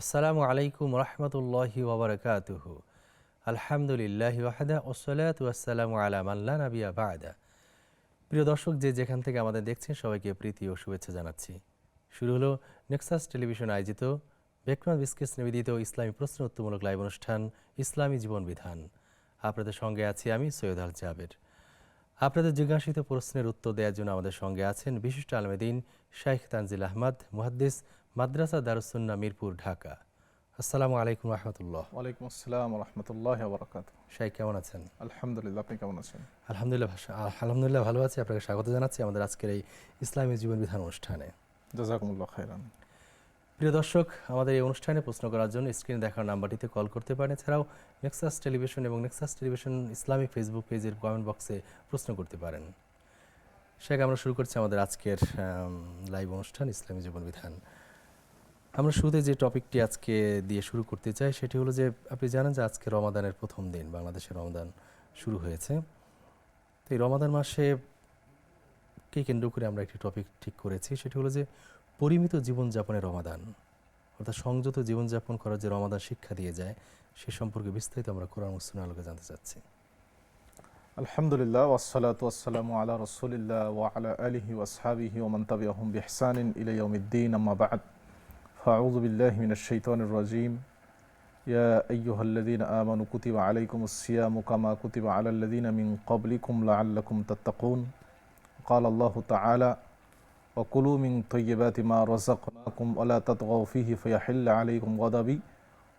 আসসালামু আলাইকুম রহমতুল্লাহি ওয়াবারাকাতুহু। আলহামদুলিল্লাহি ওয়াহদা ওয়াসসালাতু ওয়াসসালামু আলা মান লা নাবিয়্যা বা'দা। প্রিয় দর্শক, যে যেখান থেকে আমাদের দেখছেন সবাইকে প্রীতি ও শুভেচ্ছা জানাচ্ছি। শুরু হলো নেক্সাস টেলিভিশন আয়োজিত বেকমান বিস্কিটস নিবেদিত ইসলামী প্রশ্ন উত্তরমূলক লাইভ অনুষ্ঠান ইসলামী জীবন বিধান। আপনাদের সঙ্গে আছি আমি সৈয়দ আল জাবের। আপনাদের জিজ্ঞাসিত প্রশ্নের উত্তর দেওয়ার জন্য আমাদের সঙ্গে আছেন বিশিষ্ট আলেম দ্বীন শাইখ তানজিল আহমদ, মুহাদ্দিস, মাদ্রাসা দারুস সুন্নাহ মিরপুর, ঢাকা। আসসালামু আলাইকুম রহমতুল্লাহ। ওয়ালাইকুম আসসালাম রহমতুল্লাহ বরকাত। শাইখ কেমন আছেন? আলহামদুলিল্লাহ, আপনি কেমন আছেন? আলহামদুলিল্লাহ ভালো আছি। আপনাকে স্বাগত জানাচ্ছি আমাদের আজকের এই ইসলামী জীবন বিধান অনুষ্ঠানে। জাযাকুমুল্লাহ খাইরান। প্রিয় দর্শক, আমাদের এই অনুষ্ঠানে প্রশ্ন করার জন্য স্ক্রিনে দেখার নাম্বারটিতে কল করতে পারেন। এছাড়াও নেক্সাস টেলিভিশন এবং নেক্সাস টেলিভিশন ইসলামী ফেসবুক পেজের কমেন্ট বক্সে প্রশ্ন করতে পারেন। শেখ, আমরা শুরু করছি আমাদের আজকের লাইভ অনুষ্ঠান ইসলামী জীবন বিধান। আমরা শুরুতে যে টপিকটি আজকে দিয়ে শুরু করতে চাই সেটি হলো যে আপনি জানেন যে আজকে রমাদানের প্রথম দিন, বাংলাদেশে রমাদান শুরু হয়েছে। তো এই রমাদান মাসে কে কেন্দ্র করে আমরা একটি টপিক ঠিক করেছি, সেটি হলো যে পরিমিত জীবনযাপনের রমাদান, অর্থাৎ সংযত জীবনযাপন করার যে রমাদান শিক্ষা দিয়ে যায় সে সম্পর্কে বিস্তারিত আমরা কোরআন ও সুন্নাহর আলোকে জানতে চাচ্ছি। আলহামদুলিল্লাহ ওয়াসসালাতু ওয়াসসালামু আলা রাসূলিল্লাহ ওয়া আলা আলিহি ওয়া আসহাবিহি ওয়া মান তাবিআহুম বিইহসানিন ইলা ইয়াউমিদ্দিন, আম্মা বা'দ। ফাআউযু বিল্লাহি মিনাশ শাইতানির রাজীম। ইয়া আইয়ুহাল্লাযীনা আমানু কুতিবা আলাইকুমুস সিয়ামু কামা কুতিবা আলাল্লাযীনা মিন ক্বাবলিকুম লাআল্লাকুম তাত্তাকুন। ক্বালা আল্লাহু তাআলা ওয়া কুলু মিন তাইয়্যিবাতি মা রাযাকনাকুম ওয়া লা তাতগাউ ফীহি ফায়াহিল্লা আলাইকুম গাদাবি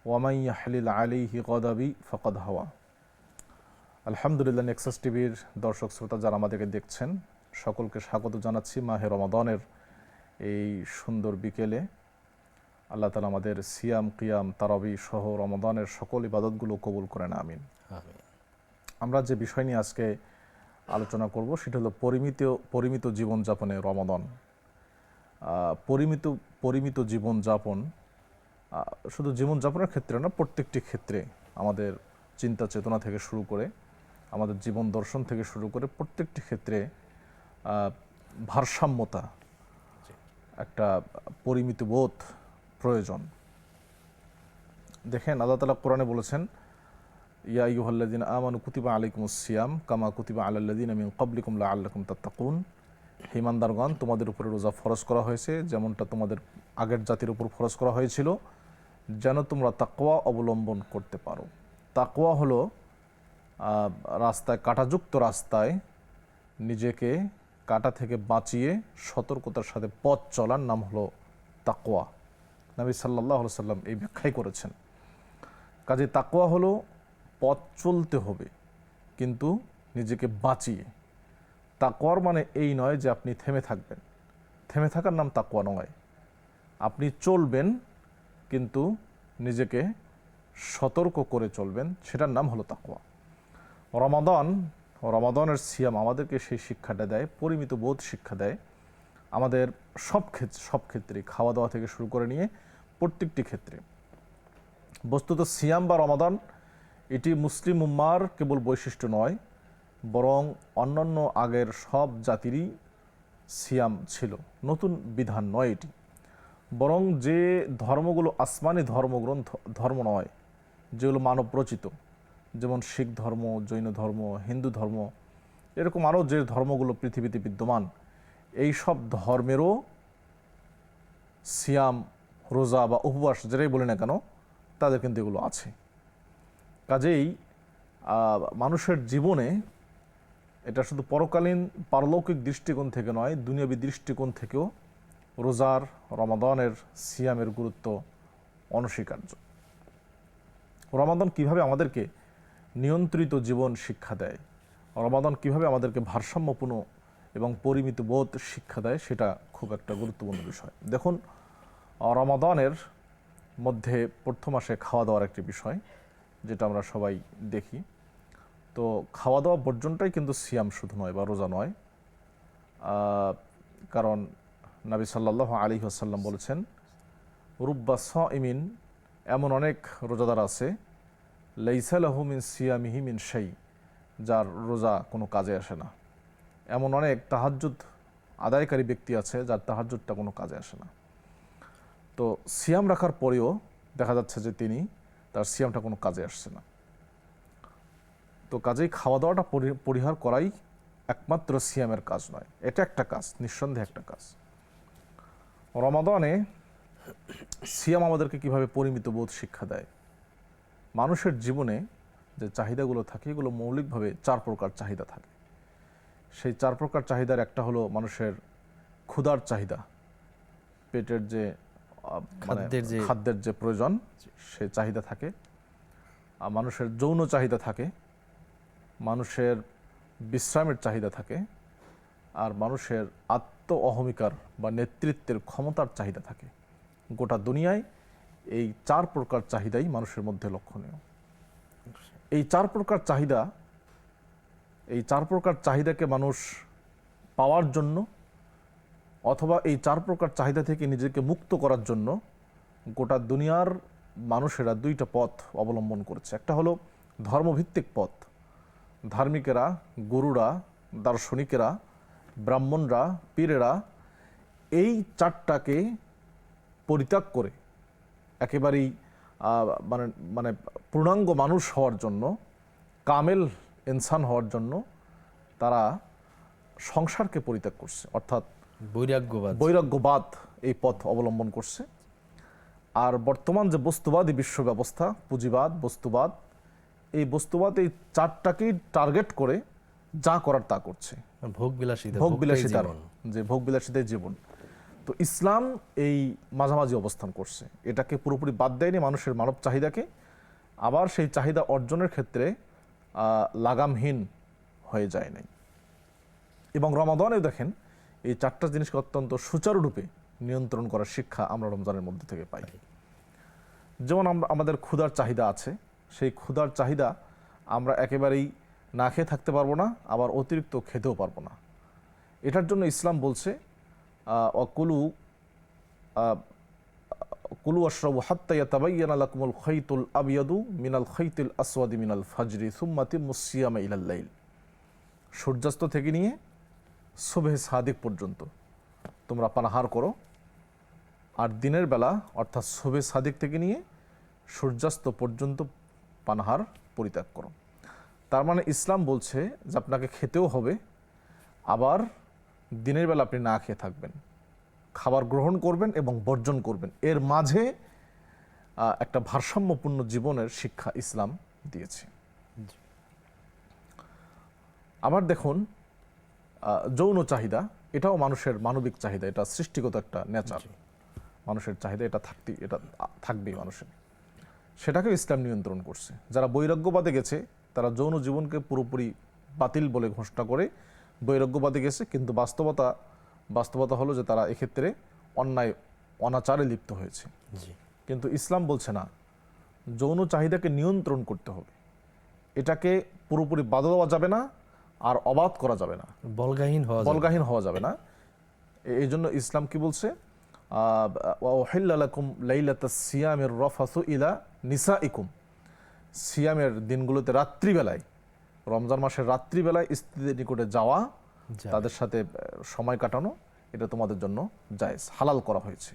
ওয়া মান ইয়াহলিল আলাইহি গাদাবি ফাকাদ হাওয়া। আলহামদুলিল্লাহ, নেক্সাস টিভির দর্শক শ্রোতা যারা আমাদেরকে দেখছেন সকলকে স্বাগত জানাচ্ছি মাহে রমাদানের এই সুন্দর বিকেলে। আল্লাহ তাআলা আমাদের সিয়াম, কিয়াম, তারাবি সহ রমাদানের সকল ইবাদতগুলো কবুল করেন, আমিন। আমরা যে বিষয় নিয়ে আজকে আলোচনা করব সেটা হলো পরিমিত জীবনযাপনে রমাদান। পরিমিত জীবনযাপন শুধু জীবনযাপনের ক্ষেত্রে না, প্রত্যেকটি ক্ষেত্রে আমাদের চিন্তা চেতনা থেকে শুরু করে আমাদের জীবন দর্শন থেকে শুরু করে প্রত্যেকটি ক্ষেত্রে ভারসাম্যতা, একটা পরিমিত বোধ প্রয়োজন। দেখেন, আল্লাহ তাআলা কোরআনে বলেছেন, ইয়া আইয়ুহাল্লাযীনা আমানু কুতিবা আলাইকুমুস সিয়াম কামা কুতিবা আলাল্লাযীনা মিন ক্বাবলিকুম লাআল্লাকুম তাত্তাকুন। হে ঈমানদারগণ, তোমাদের উপরে রোজা ফরজ করা হয়েছে যেমনটা তোমাদের আগের জাতির উপর ফরজ করা হয়েছিল, যেন তোমরা তাকওয়া অবলম্বন করতে পারো। তাকওয়া হলো রাস্তায়, কাঁটাযুক্ত রাস্তায় নিজেকে কাঁটা থেকে বাঁচিয়ে সতর্কতার সাথে পথ চলার নাম হলো তাকওয়া। নবী সাল্লাল্লাহু আলাইহি সাল্লাম এই ব্যাখ্যাই করেছেন। কাজে তাকওয়া হলো পথ চলতে হবে কিন্তু নিজেকে বাঁচিয়ে। তাকওয়ার মানে এই নয় যে আপনি থেমে থাকবেন, থেমে থাকার নাম তাকওয়া নয়। আপনি চলবেন কিন্তু নিজেকে সতর্ক করে চলবেন, সেটার নাম হলো তাকওয়া। রমাদানের সিয়াম আমাদেরকে সেই শিক্ষাটা দেয়, পরিমিত বোধ শিক্ষা দেয়। আমাদের সব ক্ষেত্রে খাওয়া দাওয়া থেকে শুরু করে নিয়ে প্রত্যেকটি ক্ষেত্রে। বস্তুত সিয়াম বা রমাদান এটি মুসলিম উম্মার কেবল বৈশিষ্ট্য নয়, বরং অন্যান্য আগের সব জাতিরই সিয়াম ছিল, নতুন বিধান নয় এটি। বরং যে ধর্মগুলো আসমানি ধর্ম নয়, যেগুলো মানব রচিত, যেমন শিখ ধর্ম, জৈন ধর্ম, হিন্দু ধর্ম, এরকম আরও যে ধর্মগুলো পৃথিবীতে বিদ্যমান, এই সব ধর্মেরও সিয়াম, রোজা বা উপবাস যেটাই বলি না কেন, তাদের কিন্তু এগুলো আছে। কাজেই মানুষের জীবনে এটা শুধু পরকালীন পারলৌকিক দৃষ্টিকোণ থেকে নয়, দুনিয়াবী দৃষ্টিকোণ থেকেও রোজার, রমাদানের, সিয়ামের গুরুত্ব অনস্বীকার্য। রমাদান কিভাবে আমাদেরকে নিয়ন্ত্রিত জীবন শিক্ষা দেয়, রমাদান কিভাবে আমাদেরকে ভারসাম্যপূর্ণ এবং পরিমিত বোধ শিক্ষা দেয়, সেটা খুব একটা গুরুত্বপূর্ণ বিষয়। দেখুন, রমাদানের মধ্যে প্রথম মাসে খাওয়া দাওয়ার একটি বিষয় যেটা আমরা সবাই দেখি। তো খাওয়া দাওয়া বর্জনটাই কিন্তু সিয়াম শুধু নয় বা রোজা নয়। কারণ নবী সাল্লাল্লাহু আলাইহি ওয়াসাল্লাম বলেছেন, রুব্বা সাইমিন, এমন অনেক রোজাদার আছে, লাইসা লাহু মিন সিয়ামিহি মিন শাই, যার রোজা কোনো কাজে আসে না। এমন অনেক তাহাজ্জুদ আদায়কারী ব্যক্তি আছে যার তাহাজ্জুদটা কোনো কাজে আসে না। তো সিয়াম রাখার পরেও দেখা যাচ্ছে যে তার সিয়ামটা কোনো কাজে আসছে না। তো কাজেই খাওয়া দাওয়াটা পরিহার করাই একমাত্র সিয়ামের কাজ নয়, এটা একটা কাজ, নিঃসন্দেহে একটা কাজ। রমাদানে সিয়াম আমাদেরকে কিভাবে পরিমিত বোধ শিক্ষা দেয়। মানুষের জীবনে যে চাহিদাগুলো থাকে এগুলো মৌলিকভাবে 4 প্রকার চাহিদা থাকে। সেই 4 প্রকার চাহিদার একটা হলো মানুষের ক্ষুধার চাহিদা, পেটের যে খাদ্যের যে প্রয়োজন সে চাহিদা থাকে। মানুষের যৌন চাহিদা থাকে, মানুষের বিশ্রামের চাহিদা থাকে, আর মানুষের আত্ম অহমিকার বা নেতৃত্বের ক্ষমতার চাহিদা থাকে। গোটা দুনিয়ায় এই 4 প্রকার চাহিদাই মানুষের মধ্যে লক্ষণীয়। এই 4 প্রকার চাহিদাকে মানুষ পাওয়ার জন্য অথবা এই 4 প্রকার চাহিদা থেকে নিজেকে মুক্ত করার জন্য গোটা দুনিয়ার মানুষেরা 2টা পথ অবলম্বন করেছে। একটা হলো ধর্মভিত্তিক পথ, ধার্মিকেরা, গুরুরা, দার্শনিকেরা, ব্রাহ্মণরা, পীরেরা এই 4টাকে পরিত্যাগ করে একেবারেই মানে পূর্ণাঙ্গ মানুষ হওয়ার জন্য, কামেল ইনসান হওয়ার জন্য তারা সংসারকে পরিত্যাগ করছে, অর্থাৎ বৈরাগ্যবাদ এই পথ অবলম্বন করছে। আর বর্তমান যে বস্তুবাদী বিশ্ব ব্যবস্থা, পুঁজিবাদ, বস্তুবাদ, এই বস্তুবাদ এই 4টাকেই টার্গেট করে যা করার তা করছে, ভোগবিলাসিতার জীবন। তো ইসলাম এই মাঝামাঝি অবস্থান করছে, এটাকে পুরোপুরি বাদ দেয়নি মানুষের মানব চাহিদাকে, আবার সেই চাহিদা অর্জনের ক্ষেত্রে লাগামহীন হয়ে যায় নাই। এবং রমাদানে দেখেন এই 4টা জিনিসকে অত্যন্ত সুচারুরূপে নিয়ন্ত্রণ করার শিক্ষা আমরা রমজানের মধ্যে থেকে পাই। যেমন আমাদের ক্ষুধার চাহিদা আছে, সেই ক্ষুধার চাহিদা আমরা একেবারেই না খেয়ে থাকতে পারবো না, আবার অতিরিক্ত খেতেও পারবো না। এটার জন্য ইসলাম বলছে কুলু আশরাবু হাত্তা ইয়াতাবায়্যানা লাকুমুল খাইতুল আবয়াদু মিনাল খাইতিল আসওয়াদি মিনাল ফাজরি সুম্মা আতিম্মুস সিয়ামা ইলাল লাইল। সূর্যাস্ত থেকে নিয়ে সুবহে সাদিক পর্যন্ত তোমরা পানাহার করো, আর দিনের বেলা অর্থাৎ সুবহে সাদিক থেকে নিয়ে সূর্যাস্ত পর্যন্ত পানাহার পরিত্যাগ করো। তার মানে ইসলাম বলছে যে আপনাকে খেতেও হবে, আবার দিনের বেলা আপনি না খেয়ে থাকবেন, খাবার গ্রহণ করবেন এবং বর্জন করবেন। এর মাঝে একটা ভারসাম্যপূর্ণ জীবনের শিক্ষা ইসলাম দিয়েছে। আবার দেখুন যৌন চাহিদা, এটাও মানুষের মানবিক চাহিদা, এটা সৃষ্টিগত একটা নেচার, মানুষের চাহিদা, এটা থাকবেই মানুষের। সেটাকেও ইসলাম নিয়ন্ত্রণ করছে। যারা বৈরাগ্যবাদে গেছে তারা যৌন জীবনকে পুরোপুরি বাতিল বলে ঘোষণা করে বৈরাগ্যবাদে গেছে, কিন্তু বাস্তবতা হলো যে তারা এক্ষেত্রে অনাচারে লিপ্ত হয়েছে। কিন্তু ইসলাম বলছে না, যৌন চাহিদাকে নিয়ন্ত্রণ করতে হবে, এটাকে পুরোপুরি বাধা দেওয়া যাবে না, আর অবাধ করা যাবে না, বলগাহীন হওয়া যাবে না। এই জন্য ইসলাম কি বলছে, ওয়াহিল্লা লাকুম লাইলাতাস সিয়ামির রাফাসু ইলা নিসাইকুম, সিয়ামের দিনগুলোতে রাত্রিবেলায়, রমজান মাসের রাত্রিবেলায় স্ত্রীদের নিকটে যাওয়া, তাদের সাথে সময় কাটানো, এটা তোমাদের জন্য জায়েজ, হালাল করা হয়েছে।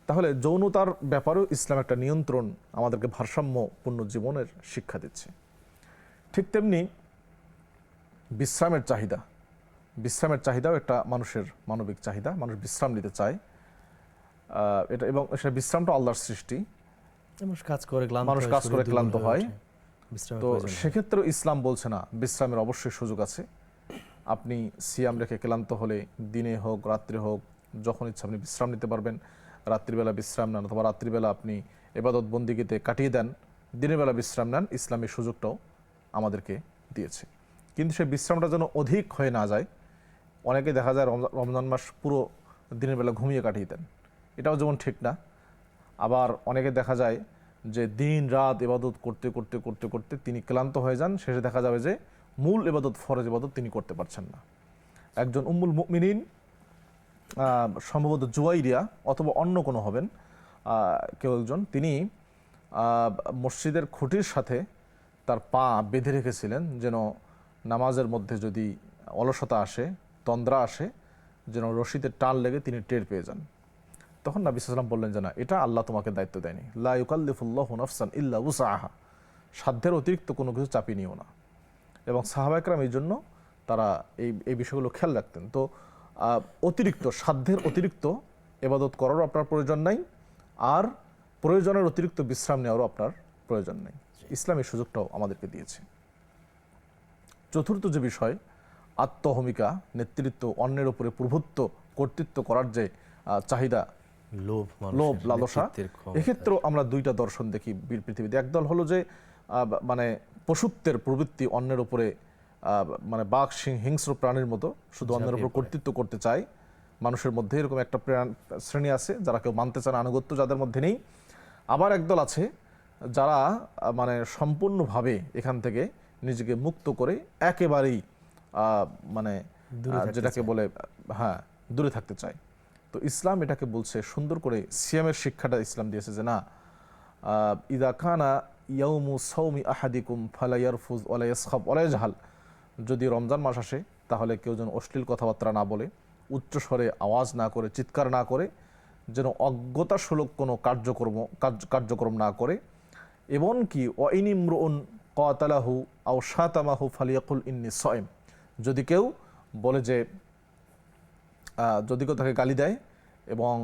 তাহলে যৌনতার ব্যাপারেও ইসলাম একটা নিয়ন্ত্রণ, আমাদেরকে ভারসাম্যপূর্ণ জীবনের শিক্ষা দিচ্ছে। ঠিক তেমনি বিশ্রামের চাহিদাও একটা মানুষের মানবিক চাহিদা, মানুষ বিশ্রাম নিতে চায়, এটা, এবং সে বিশ্রামটা আল্লাহর সৃষ্টি, মানুষ কাজ করে ক্লান্ত হয়। তো সেক্ষেত্রে ইসলাম বলছে না, বিশ্রামের অবশ্যই সুযোগ আছে। আপনি সিয়াম রেখে ক্লান্ত হলে দিনে হোক রাত্রে হোক যখন ইচ্ছা আপনি বিশ্রাম নিতে পারবেন। রাত্রিবেলা বিশ্রাম নেন, অথবা রাত্রিবেলা আপনি ইবাদত বন্দিগিতে কাটিয়ে দেন, দিনের বেলা বিশ্রাম নেন, ইসলামের সুযোগটাও আমাদেরকে দিয়েছে। কিন্তু সেই বিশ্রামটা যেন অধিক হয়ে না যায়। অনেকে দেখা যায় রমজান মাস পুরো দিনের বেলা ঘুমিয়ে কাটিয়ে দেন, এটাও যেমন ঠিক না। আবার অনেকে দেখা যায় যে দিন রাত ইবাদত করতে করতে করতে করতে তিনি ক্লান্ত হয়ে যান, শেষে দেখা যাবে যে মূল ইবাদত, ফরজ ইবাদত তিনি করতে পারছেন না। একজন উম্মুল মুমিনিন, সম্ভবত জুয়াইরিয়া অথবা অন্য কোনো হবেন কেউ একজন, তিনি মসজিদের খুঁটির সাথে তার পা বেঁধে রেখেছিলেন, যেন নামাজের মধ্যে যদি অলসতা আসে তন্দ্রা আসে, যেন রশিদের টান লেগে তিনি টের পেয়ে যান। তখন নবী সাল্লাল্লাহু আলাইহি ওয়াসাল্লাম বললেন যে না, এটা আল্লাহ তোমাকে দায়িত্ব দেয়নি। লা ইউকাল্লিফুল্লাহু নাফসান ইল্লা উসআহা, সাধ্যের অতিরিক্ত কোনো কিছু চাপিয়ে নিও না। এবং সাহাবা একরাম এই জন্য তারা এই বিষয়গুলো খেয়াল রাখতেন। তো অতিরিক্ত সাধ্যের অতিরিক্ত ইবাদত করারও আপনার প্রয়োজন নাই, আর প্রয়োজনের অতিরিক্ত বিশ্রাম নেওয়ারও আপনার প্রয়োজন নেই। ইসলাম এই সুযোগটাও আমাদেরকে দিয়েছে। চতুর্থ যে বিষয়, আত্মহমিকা, নেতৃত্ব, অন্যের উপরে প্রভুত্ব কর্তৃত্ব করার যে চাহিদা, লোভ, লোভ, লালসা, এক্ষেত্রেও আমরা দুইটা দর্শন দেখি পৃথিবীতে। একদল হলো যে মানে পশুত্বের প্রবৃত্তি, অন্যের উপরে মানে বাঘ হিংস্র প্রাণীর মতো শুধু অন্যের উপর কর্তৃত্ব করতে চায়। মানুষের মধ্যে এরকম একটা শ্রেণী আছে যারা কেউ মানতে চান, আনুগত্য যাদের মধ্যে নেই। আবার একদল আছে যারা মানে সম্পূর্ণভাবে এখান থেকে নিজেকে মুক্ত করে একেবারেই মানে যেটাকে বলে দূরে থাকতে চায়। তো ইসলাম এটাকে বলছে সুন্দর করে, সিয়ামের শিক্ষাটা ইসলাম দিয়েছে যে না, ইদা কানা ইয়াউমু সাওমি আহাদিকুম ফালা ইয়ারফুজ ওয়ালা ইয়াসখাব ওয়ালা ইয়াজহাল, যদি রমজান মাস আসে তাহলে কেউ যেন অশ্লীল কথাবার্তা না বলে, উচ্চস্বরে আওয়াজ না করে, চিৎকার না করে, যেন অজ্ঞতাসুলভ কোনো কার্যক্রম না করে। এমনকি ওয়াইন ইমরুন কাতালাহু আও শাতামাহু ফালিয়াকুল ইন্নী সাইম, যদি কেউ বলে যে, যদি কেউ তাকে গালি দেয় এবং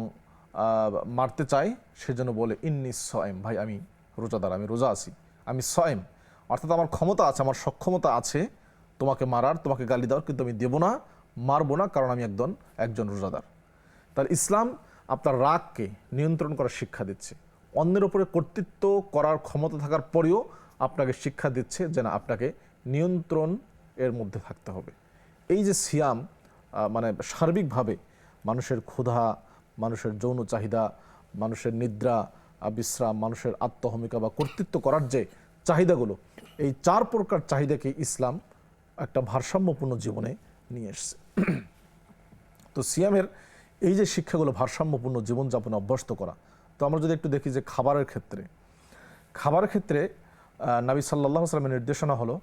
মারতে চায়, সে যেন বলে ইন্নী সাইম, ভাই আমি রোজাদার, আমি রোজা আছি, আমি সাইম, অর্থাৎ আমার ক্ষমতা আছে, আমার সক্ষমতা আছে তোমাকে মারার, তোমাকে গালি দেওয়ার, কিন্তু আমি দেব না, মারবো না, কারণ আমি একজন রোজাদার। তার ইসলাম আপনার রাগকে নিয়ন্ত্রণ করার শিক্ষা দিচ্ছে। অন্যের উপরে কর্তৃত্ব করার ক্ষমতা থাকার পরেও আপনাকে শিক্ষা দিচ্ছে যে না, আপনাকে নিয়ন্ত্রণ এর মধ্যে থাকতে হবে। এই যে সিয়াম মানে সার্বিকভাবে মানুষের ক্ষুধা, মানুষের যৌন চাহিদা, মানুষের নিদ্রা, বিশ্রাম, মানুষের আত্মহমিকা বা কর্তৃত্ব করার যে চাহিদাগুলো, এই 4 প্রকার চাহিদাকে ইসলাম একটা ভারসাম্যপূর্ণ জীবনে নিয়ে এসছে। তো সিয়ামের এই যে শিক্ষাগুলো, ভারসাম্যপূর্ণ জীবনযাপনে অভ্যস্ত করা। তো আমরা যদি একটু দেখি যে খাবারের ক্ষেত্রে নবী সাল্লাল্লাহু আলাইহি ওয়াসাল্লামের নির্দেশনা হলো,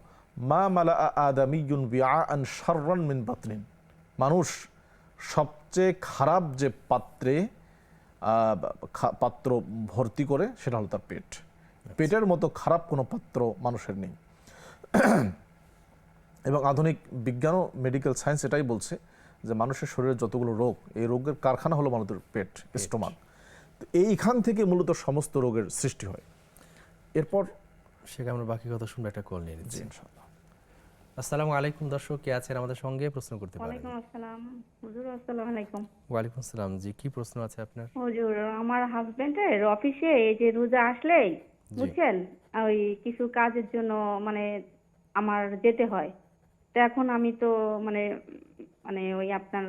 মা মালা আদামিয়ুন বিআআন শাররান মিন বাতনিন, মানুষ সবচেয়ে খারাপ যে পাত্র ভর্তি করে সেটা হলো তার পেট। পেটের মতো খারাপ কোনো পাত্র মানুষের নেই। এবং আধুনিক বিজ্ঞান ও মেডিকেল সায়েন্স এটাই বলছে যে মানুষের শরীরে যতগুলো রোগ, এই রোগের কারখানা হলো মানুষের পেট, স্টোমাক। এইখান থেকে মূলত সমস্ত রোগের সৃষ্টি হয়। এরপর সেখানে আমরা বাকি কথা শুনবো, একটা কল নিয়ে নিচ্ছি ইনশাআল্লাহ। আসসালামু আলাইকুম দর্শক, কে আছেন আমাদের সঙ্গে, প্রশ্ন করতে পারেন। ওয়ালাইকুম আসসালাম হুজুর, আসসালামু আলাইকুম। ওয়ালাইকুম আসসালাম, জি কি প্রশ্ন আছে আপনার? হুজুর, আমার হাজবেন্ডের অফিসে এই যে রোজা আসলেই বুঝছেন ওই কিছু কাজের জন্য মানে আমার যেতে হয়। তো এখন আমি তো মানে মানে ওই আপনার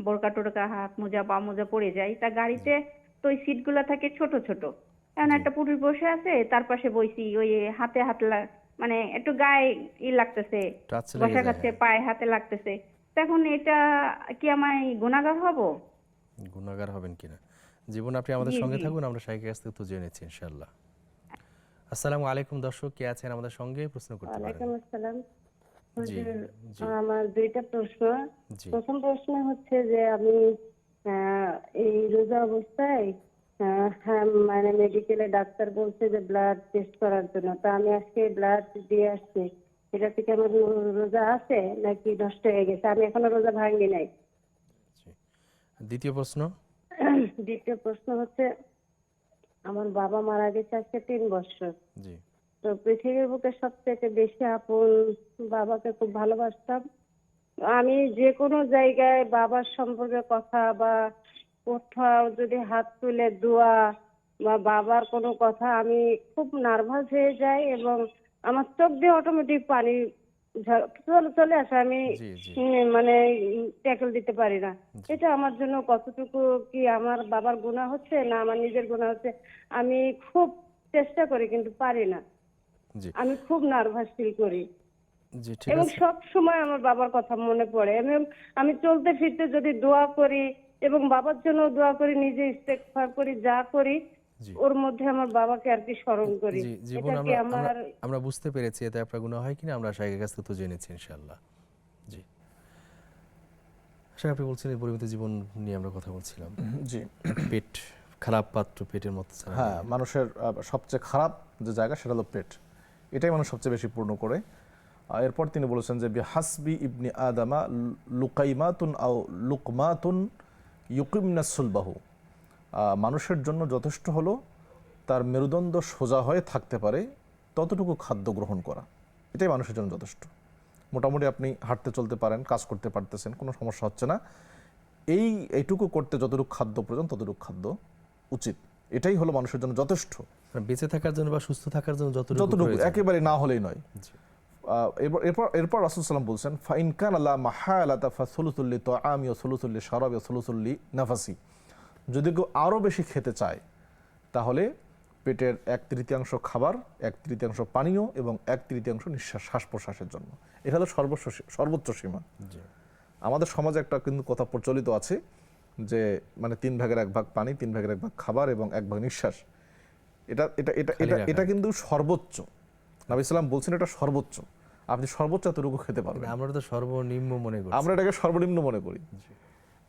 বোরকা টোরকা, হাত মোজা, পা মোজা পরে যাই। তা গাড়িতে তো ওই সিটগুলা থাকে ছোট ছোট। এখন একটা পুরুষ বসে আছে, তার পাশে বইছি, ওই হাতে হাত মানে একটু গায়ে লাগতেছে, টাচ লেগে বসা যায়, খাচ্ছে, পায়ে হাতে লাগতেছে। তখন এটা কি আমি গুনাহগার হব? গুনাহগার হবেন কিনা, জীবন আপনি আমাদের জি, সঙ্গে জি। থাকুন, আমরা শাইখের কাছ থেকে তো জেনে নিচ্ছি ইনশাআল্লাহ। আসসালামু আলাইকুম দর্শক, কে আছেন আমাদের সঙ্গে, প্রশ্ন করতে পারেন। ওয়ালাইকুম আসসালাম। জি হুজুর, জি আমার 2টা প্রশ্ন। জি প্রথম প্রশ্ন হচ্ছে যে আমি এই রোজা অবস্থায় মানে মেডিকেলে ডাক্তার বলছে যে ব্লাড টেস্ট করার জন্য। তা আমি আজকে ব্লাড দিয়ে আসছি। এটা থেকে আমার রোজা আছে নাকি নষ্ট হয়ে গেছে? আমি এখনো রোজা ভাঙি নাই। জি। দ্বিতীয় প্রশ্ন। দ্বিতীয় প্রশ্ন হচ্ছে, আমার বাবা মারা গেছে আজকে 3 বছর। জি তো পৃথিবীর বুকে সবথেকে বেশি আপন বাবাকে খুব ভালোবাসতাম। আমি যে কোনো জায়গায় বাবার সম্পর্কে কথা বা কোথাও যদি হাত তুলে দোয়া বা বাবার কোনো কথা, আমি খুব নার্ভাস হয়ে যাই এবং আমার চোখ দিয়ে অটোমেটিক পানি চলে আসে। আমি জি জি মানে ট্যাকল দিতে পারি না। জি। এটা আমার জন্য কতটুকু কি আমার বাবার গুনাহ হচ্ছে না আমার নিজের গুনাহ হচ্ছে? আমি খুব চেষ্টা করি কিন্তু পারি না। জি আমি খুব নার্ভাস ফিল করি জি ঠিক এবং আছে। সব সময় আমার বাবার কথা মনে পড়ে এবং আমি চলতে ফিরতে যদি দোয়া করি এবং বাবার জন্য দোয়া করি, নিজে ইস্তেগফার করি, যা করি জি ওর মধ্যে আমার বাবাকে আর কি স্মরণ করি। জি জীবন এটা কি আমরা আমরা আমার আমরা বুঝতে পেরেছি, এতে আপনার গুনাহ হয় কিনা আমরা শাইখের কাছ থেকে তো জেনেছি ইনশাআল্লাহ। জি আসলে আপনি বলছেন এই পরিমিত জীবন নিয়ে আমরা কথা বলছিলাম। জি, পেট খারাপ পাত্র, পেটের মতো ছাড়া হ্যাঁ, নেই। মানুষের সবচেয়ে খারাপ যে জায়গা সেটা হলো পেট, এটাই মানুষ সবচেয়ে বেশি পূর্ণ করে। এরপর তিনি বলেছেন যে বিহাসবি ইবনি আদামা লুকাইমাতুন আও লুকমাতুন ইউকিমনা সুলবাহু, মানুষের জন্য যথেষ্ট হলো তার মেরুদণ্ড সোজা হয়ে থাকতে পারে ততটুকু খাদ্য গ্রহণ করা, এটাই মানুষের জন্য যথেষ্ট। মোটামুটি আপনি হাঁটতে চলতে পারেন, কাজ করতে পারতেছেন, কোনো সমস্যা হচ্ছে না, এইটুকু করতে যতটুকু খাদ্য প্রয়োজন ততটুকু খাদ্য উচিত, এটাই হলো মানুষের জন্য যথেষ্ট। মানে বেঁচে থাকার জন্য বা সুস্থ থাকার জন্য যতটুকু, প্রয়োজন। একেবারে না হলেই নয়। জি। এরপর রাসূল সাল্লাম বলছেন ফাইন কান লা মাহালাতা ফাসুলুসুল লিতাআমি ওয়া সুলুসুল লিশারাবি ওয়া সুলুসুল লিনাফাসি, যদি কেউ আরও বেশি খেতে চায় তাহলে পেটের 1/3 খাবার, 1/3 পানীয় এবং 1/3 নিঃশ্বাস শ্বাস প্রশ্বাসের জন্য, এটা হলো সর্বোচ্চ সীমা। জি। আমাদের সমাজে একটা কিন্তু কথা প্রচলিত আছে যে মানে 3 ভাগের 1 ভাগ পানি, 3 ভাগের 1 ভাগ খাবার এবং 1 ভাগ নিঃশ্বাস, এটা এটা এটা খালি এটা রাখা। এটা কিন্তু সর্বোচ্চ। নবী সাল্লাম বলছেন এটা সর্বোচ্চ, আপনি সর্বোচ্চ এতটুকু খেতে পারবেন। মানে আমরা তো সর্বনিম্ন মনে করি। আমরা এটাকে সর্বনিম্ন মনে করি।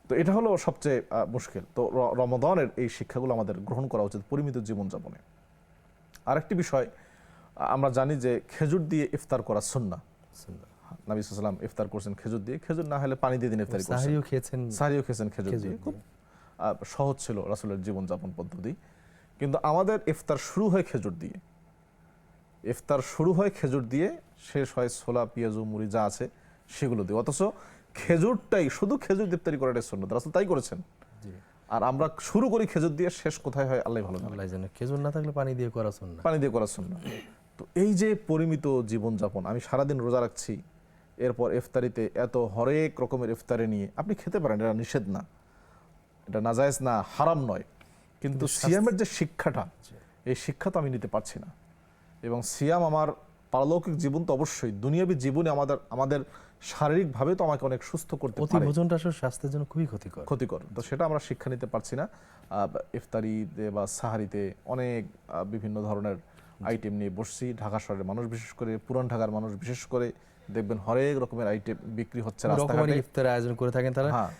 তো এটা হলো সবচেয়ে মুশকিল। তো রমাদানের এই শিক্ষাগুলো আমাদের গ্রহণ করা উচিত পরিমিত জীবনযাপনে। আরেকটি বিষয়, আমরা জানি যে খেজুর দিয়ে ইফতার করা সুন্নাহ। নবী সাল্লাল্লাহু আলাইহি ওয়াসাল্লাম ইফতার করছেন খেজুর দিয়ে, খেজুর না হলে পানি দিয়ে দিন ইফতারি করছেন। সাহরিও খেয়েছেন খেজুর দিয়ে, খুব সহজ ছিল রাসূলের জীবনযাপন পদ্ধতি। কিন্তু আমাদের ইফতার শুরু হয় খেজুর দিয়ে, ইফতার শুরু হয় খেজুর দিয়ে, শেষ হয় ছোলা পেঁয়াজু মুড়ি যা আছে সেগুলো দিয়ে, অথচ খেজুরটাই, শুধু খেজুর দিয়ে ইফতারি করাটাই সুন্নাত, রাসূল তাই করেছেন। আর আমরা শুরু করি খেজুর দিয়ে, শেষ কোথায় হয় আল্লাহ ভালো জানে। আল্লাহ জানে। খেজুর না থাকলে পানি দিয়ে করা সুন্নাহ। পানি দিয়ে করা সুন্নাহ। তো এই যে পরিমিত জীবনযাপন, আমি সারাদিন রোজা রাখছি, এরপর ইফতারিতে এত হরেক রকমের ইফতারি নিয়ে আপনি খেতে পারেন, এটা নিষেধ না, এটা নাজায়েজ না, হারাম নয়, কিন্তু সিয়ামের যে শিক্ষাটা, এই শিক্ষা তো আমি নিতে পারছি না। এবং সিয়াম আমার পারলৌকিক জীবন তো অবশ্যই, দুনিয়াবী জীবনে আমাদের শারীরিকভাবে তো আমাকে অনেক সুস্থ করতে অতি পারে, ভোজনটা আসলে স্বাস্থ্যের জন্য খুবই ক্ষতিকর। তো সেটা আমরা শিক্ষা নিতে পারছি না। ইফতারিতে বা সাহারিতে অনেক বিভিন্ন ধরনের আইটেম নিয়ে বসছি, ঢাকা শহরের মানুষ বিশেষ করে, পুরান ঢাকার মানুষ বিশেষ করে দেখবেন হরেক রকমের আইটেম বিক্রি হচ্ছে রাস্তাঘাটে। ইফতারের আয়োজন করে থাকেন তারা, হ্যাঁ,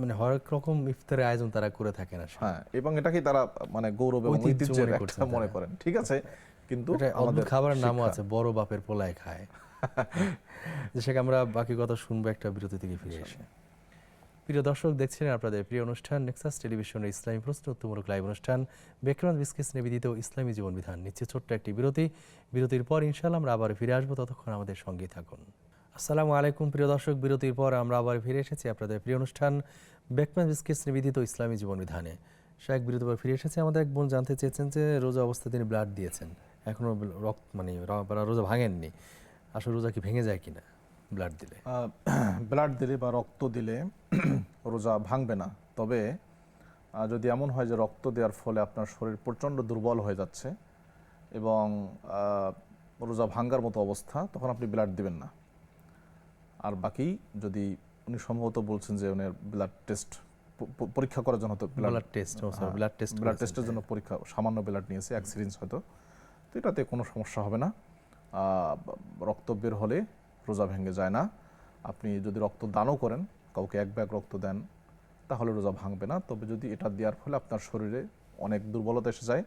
মানে হরেক রকম ইফতারের আয়োজন তারা করে থাকেন আসলে। হ্যাঁ, এবং এটাকে তারা মানে গৌরব এবং ঐতিহ্য ঐতিহ্যের মনে একটা করছেন মনে তারা। করেন, ঠিক আছে, কিন্তু এটা অদ্ভুত আমাদের খাবারের নামও শিক্ষা। আছে, বড় বাপের পোলায় খায়। যেটাকে আমরা বাকি কথা শুনবো একটা বিরতি থেকে ফিরে এসে। প্রিয় দর্শক, দেখছিলেন আপনাদের প্রিয় অনুষ্ঠান নেক্সাস টেলিভিশনের ইসলামী প্রশ্ন উত্তরমূলক লাইভ অনুষ্ঠান বেকরান বিস্কিটস নিবেদিত ইসলামী জীবন বিধান। নিচ্ছে ছোট্ট একটি বিরতি, বিরতির পর ইনশাআল্লাহ আমরা আবার ফিরে আসবো, ততক্ষণ আমাদের সঙ্গেই থাকুন। আসসালামু আলাইকুম প্রিয় দর্শক, বিরতির পর আমরা আবার ফিরে এসেছি আপনাদের প্রিয় অনুষ্ঠান বেকরান বিস্কিটস নিবেদিত ইসলামী জীবন বিধানে। শায়েক, বিরতির পর ফিরে এসেছি। আমাদের এক বোন জানতে চেয়েছেন যে রোজা অবস্থায় তিনি ব্লাড দিয়েছেন, এখনো রক্ত মানে রোজা ভাঙেননি, আসলে রোজা কি ভেঙে যায় কিনা ব্লাড দিলে? ব্লাড দিলে বা রক্ত দিলে রোজা ভাঙবে না, তবে যদি এমন হয় যে রক্ত দেওয়ার ফলে আপনার শরীর প্রচণ্ড দুর্বল হয়ে যাচ্ছে এবং রোজা ভাঙ্গার মতো অবস্থা, তখন আপনি ব্লাড দিবেন না। আর বাকি যদি উনি সম্ভবত বলছেন যে উনি ব্লাড টেস্ট পরীক্ষা করার জন্য, হয়তো ব্লাড টেস্টের জন্য পরীক্ষা, সামান্য ব্লাড নিয়েছে, এক সিরিঞ্জ হয়তো, তো এটাতে কোনো সমস্যা হবে না। রক্ত বের হলে রোজা ভেঙে যায় না। আপনি যদি রক্ত দানও করেন, কাউকে 1 ব্যাগ রক্ত দেন, তাহলে রোজা ভাঙবে না। তবে যদি এটা দেওয়ার ফলে আপনার শরীরে অনেক দুর্বলতা এসে যায়,